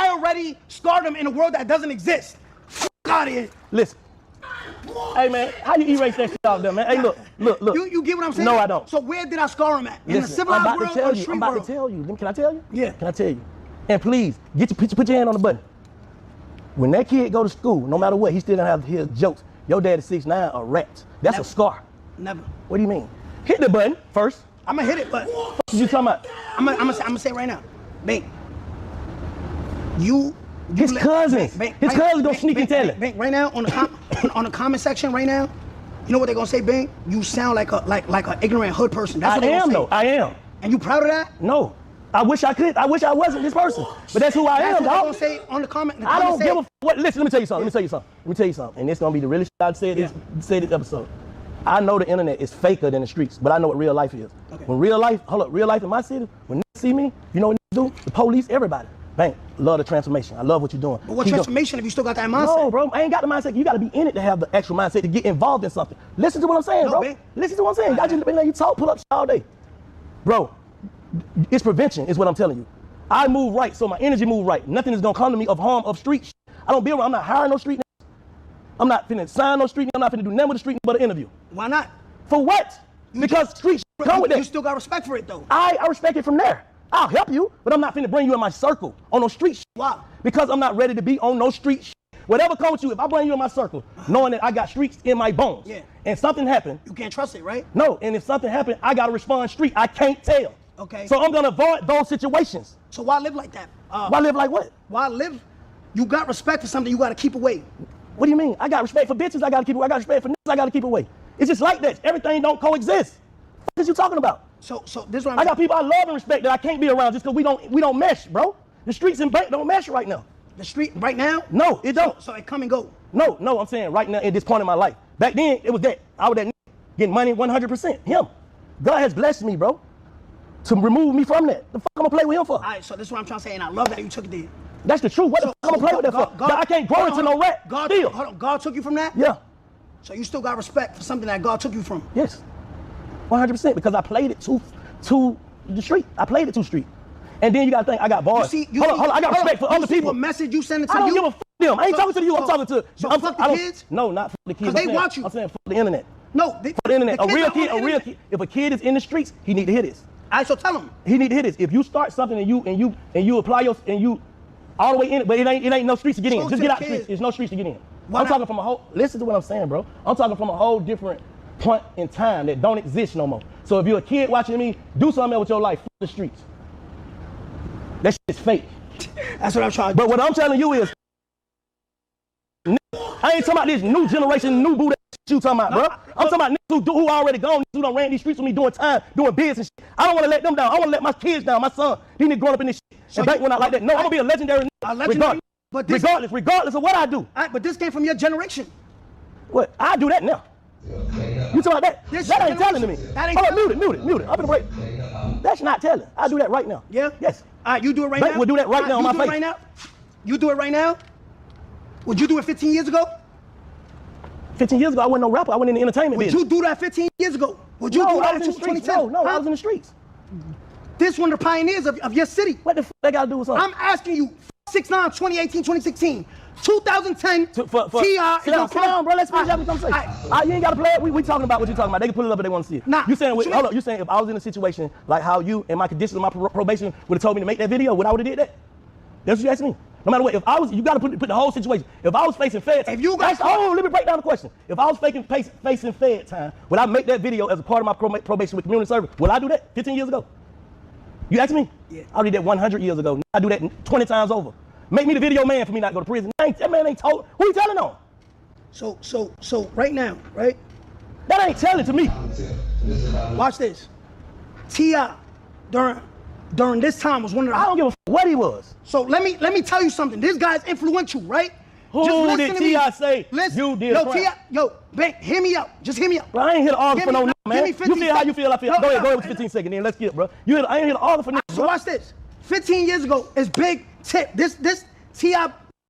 S3: already scarred them in a world that doesn't exist. Fuck out of here.
S4: Listen. Hey man, how you erase that shit off there, man? Hey, look.
S3: You get what I'm saying?
S4: No, I don't.
S3: So where did I scar him at? In the
S4: Listen,
S3: civilized
S4: I'm
S3: world
S4: about
S3: or
S4: to
S3: the
S4: tell you.
S3: street
S4: I'm about
S3: world?
S4: to tell you. Can I tell you?
S3: Yeah.
S4: Can I tell you? And please, put your hand on the button. When that kid go to school, no matter what, he still gonna have his jokes. Your dad is 6ix9ine or rats. That's
S3: Never.
S4: a scar.
S3: Never.
S4: What do you mean? Hit the button first.
S3: I'm gonna hit it, but
S4: What you talking about?
S3: I'm gonna say it right now. Bank.
S4: His cousins. His cousins gonna sneak and tell it.
S3: Bank, right now on the comment section right now, you know what they're gonna say, Bank? You sound like a ignorant hood person. That's what they're gonna say.
S4: I am.
S3: And you proud of that?
S4: No. I wish I could. I wish I wasn't this person. But that's who I
S3: That's
S4: am,
S3: what they're
S4: dog.
S3: gonna say on the comment.
S4: I don't give a what. Listen, let me tell you something. And it's gonna be the realest shit I said this episode. I know the internet is faker than the streets, but I know what real life is.
S3: Okay.
S4: When real life in my city, when they see me, you know what they do? The police, everybody. Bang, love the transformation. I love what you're doing.
S3: But what transformation if you still got that mindset?
S4: No, bro, I ain't got the mindset. You gotta be in it to have the actual mindset to get involved in something. Listen to what I'm saying, bro.
S3: Man.
S4: Listen to what I'm saying. I just been letting you talk, pull up shit all day. Bro, it's prevention is what I'm telling you. I move right, so my energy move right. Nothing is gonna come to me of harm of street shit. I don't be around. I'm not hiring no street niggas. I'm not finna sign no street niggas. I'm not finna do nothing with the street but an interview.
S3: Why not?
S4: For what? Because street shit come with that.
S3: You still got respect for it though.
S4: I respect it from there. I'll help you, but I'm not finna bring you in my circle on no street shit.
S3: Why?
S4: Because I'm not ready to be on no street shit. Whatever comes with you, if I bring you in my circle, knowing that I got streets in my bones, and something happened.
S3: You can't trust it, right?
S4: No, and if something happened, I gotta respond street. I can't tell.
S3: Okay.
S4: So I'm gonna avoid those situations.
S3: So why live like that?
S4: Why live like what?
S3: Why live? You got respect for something you gotta keep away.
S4: What do you mean? I got respect for bitches, I gotta keep away. I got respect for niggas, I gotta keep away. It's just like that. Everything don't coexist. What is you talking about?
S3: So this is what I'm
S4: I got people I love and respect that I can't be around just because we don't mesh, bro. The streets and bank don't mesh right now.
S3: The street right now?
S4: No, it don't.
S3: So it come and go.
S4: No, I'm saying right now at this point in my life. Back then, it was that. I was that getting money 100%. Him. God has blessed me, bro, to remove me from that. The fuck I'm gonna play with him for?
S3: All right, so this is what I'm trying to say, and I love that you took it there.
S4: That's the truth. What the fuck I'm gonna play with that for? But I can't grow into no rat. Still.
S3: Hold on, God took you from that?
S4: Yeah.
S3: So you still got respect for something that God took you from?
S4: Yes. 100% because I played it to the street. I played it to street. And then you gotta think, I got bars. Hold on, I got respect for other people.
S3: What message you sending to you?
S4: I don't give a fuck them. I ain't talking to you, I'm talking to...
S3: fuck the kids?
S4: No, not fuck the kids.
S3: Because they want you.
S4: I'm saying fuck the internet.
S3: No,
S4: Fuck the internet. A real kid, if a kid is in the streets, he need to hear this.
S3: All right, so tell him.
S4: He need to hear this. If you start something and you apply you all the way in it, but it ain't no streets to get in. Just get out the streets. There's no streets to get in. I'm talking from a whole, listen to what I'm saying, bro. I'm talking from a whole different point in time that don't exist no more. So if you're a kid watching me, do something else with your life, fuck the streets. That shit's fake.
S3: That's what I'm trying to do.
S4: But what I'm telling you is, I ain't talking about this new generation, new boo that shit you talking about, bro. I'm talking about niggas who already gone, who done ran these streets with me doing time, doing business and shit. I don't want to let them down. I want to let my kids down, my son. He need to grow up in this shit. And bank went out like that. No, I'm going to be a legendary nigga. Regardless of what I do.
S3: All right, but this came from your generation.
S4: What? I do that now. You talking about that? That ain't telling to me.
S3: That ain't
S4: Hold on, mute it. I'm gonna break. That's not telling. I do that right now.
S3: Yeah?
S4: Yes.
S3: All right, you do it right now?
S4: We'll do that right now on my face.
S3: Right now? You do it right now? Would you do it 15 years ago?
S4: 15 years ago, I wasn't no rapper. I went in the entertainment business.
S3: Would you do that 15 years ago? Would you do that in 2010?
S4: No, I was in the streets.
S3: This one of the pioneers of your city.
S4: What the fuck they gotta do with something?
S3: I'm asking you, 6ix9ine, 2018, 2016. 2010, T.I.
S4: Sit down, bro. Let's finish everything I'm saying. You ain't got to play it. We talking about what you talking about. They can pull it up if they want to see it.
S3: Nah.
S4: You saying, hold up, you saying if I was in a situation like how you and my conditions of my probation would have told me to make that video, would I would have did that? That's what you asked me. No matter what, if I was, you got to put the whole situation. If I was facing Fed time, let me break down the question. If I was facing Fed time, would I make that video as a part of my probation with community service? Would I do that 15 years ago? You asked me?
S3: Yeah.
S4: I did that 100 years ago. I do that 20 times over. Make me the video man for me not to go to prison. That man ain't told. Who you telling on?
S3: So right now, right?
S4: That ain't telling to me.
S3: Watch this. T.I. during during this time was one of the.
S4: I don't give a what he was.
S3: So let me tell you something. This guy's influential, right?
S4: Who did T.I. say you did a crime?
S3: Yo, Bank, hear me out. Just hear me out.
S4: Bro, I ain't here to argue for no nigga, man.
S3: You
S4: feel how you feel, I feel. Go ahead with 15 seconds then. Let's get it, bro. I ain't here to argue for niggas,
S3: So watch this. 15 years ago, it's big tip. This T.I.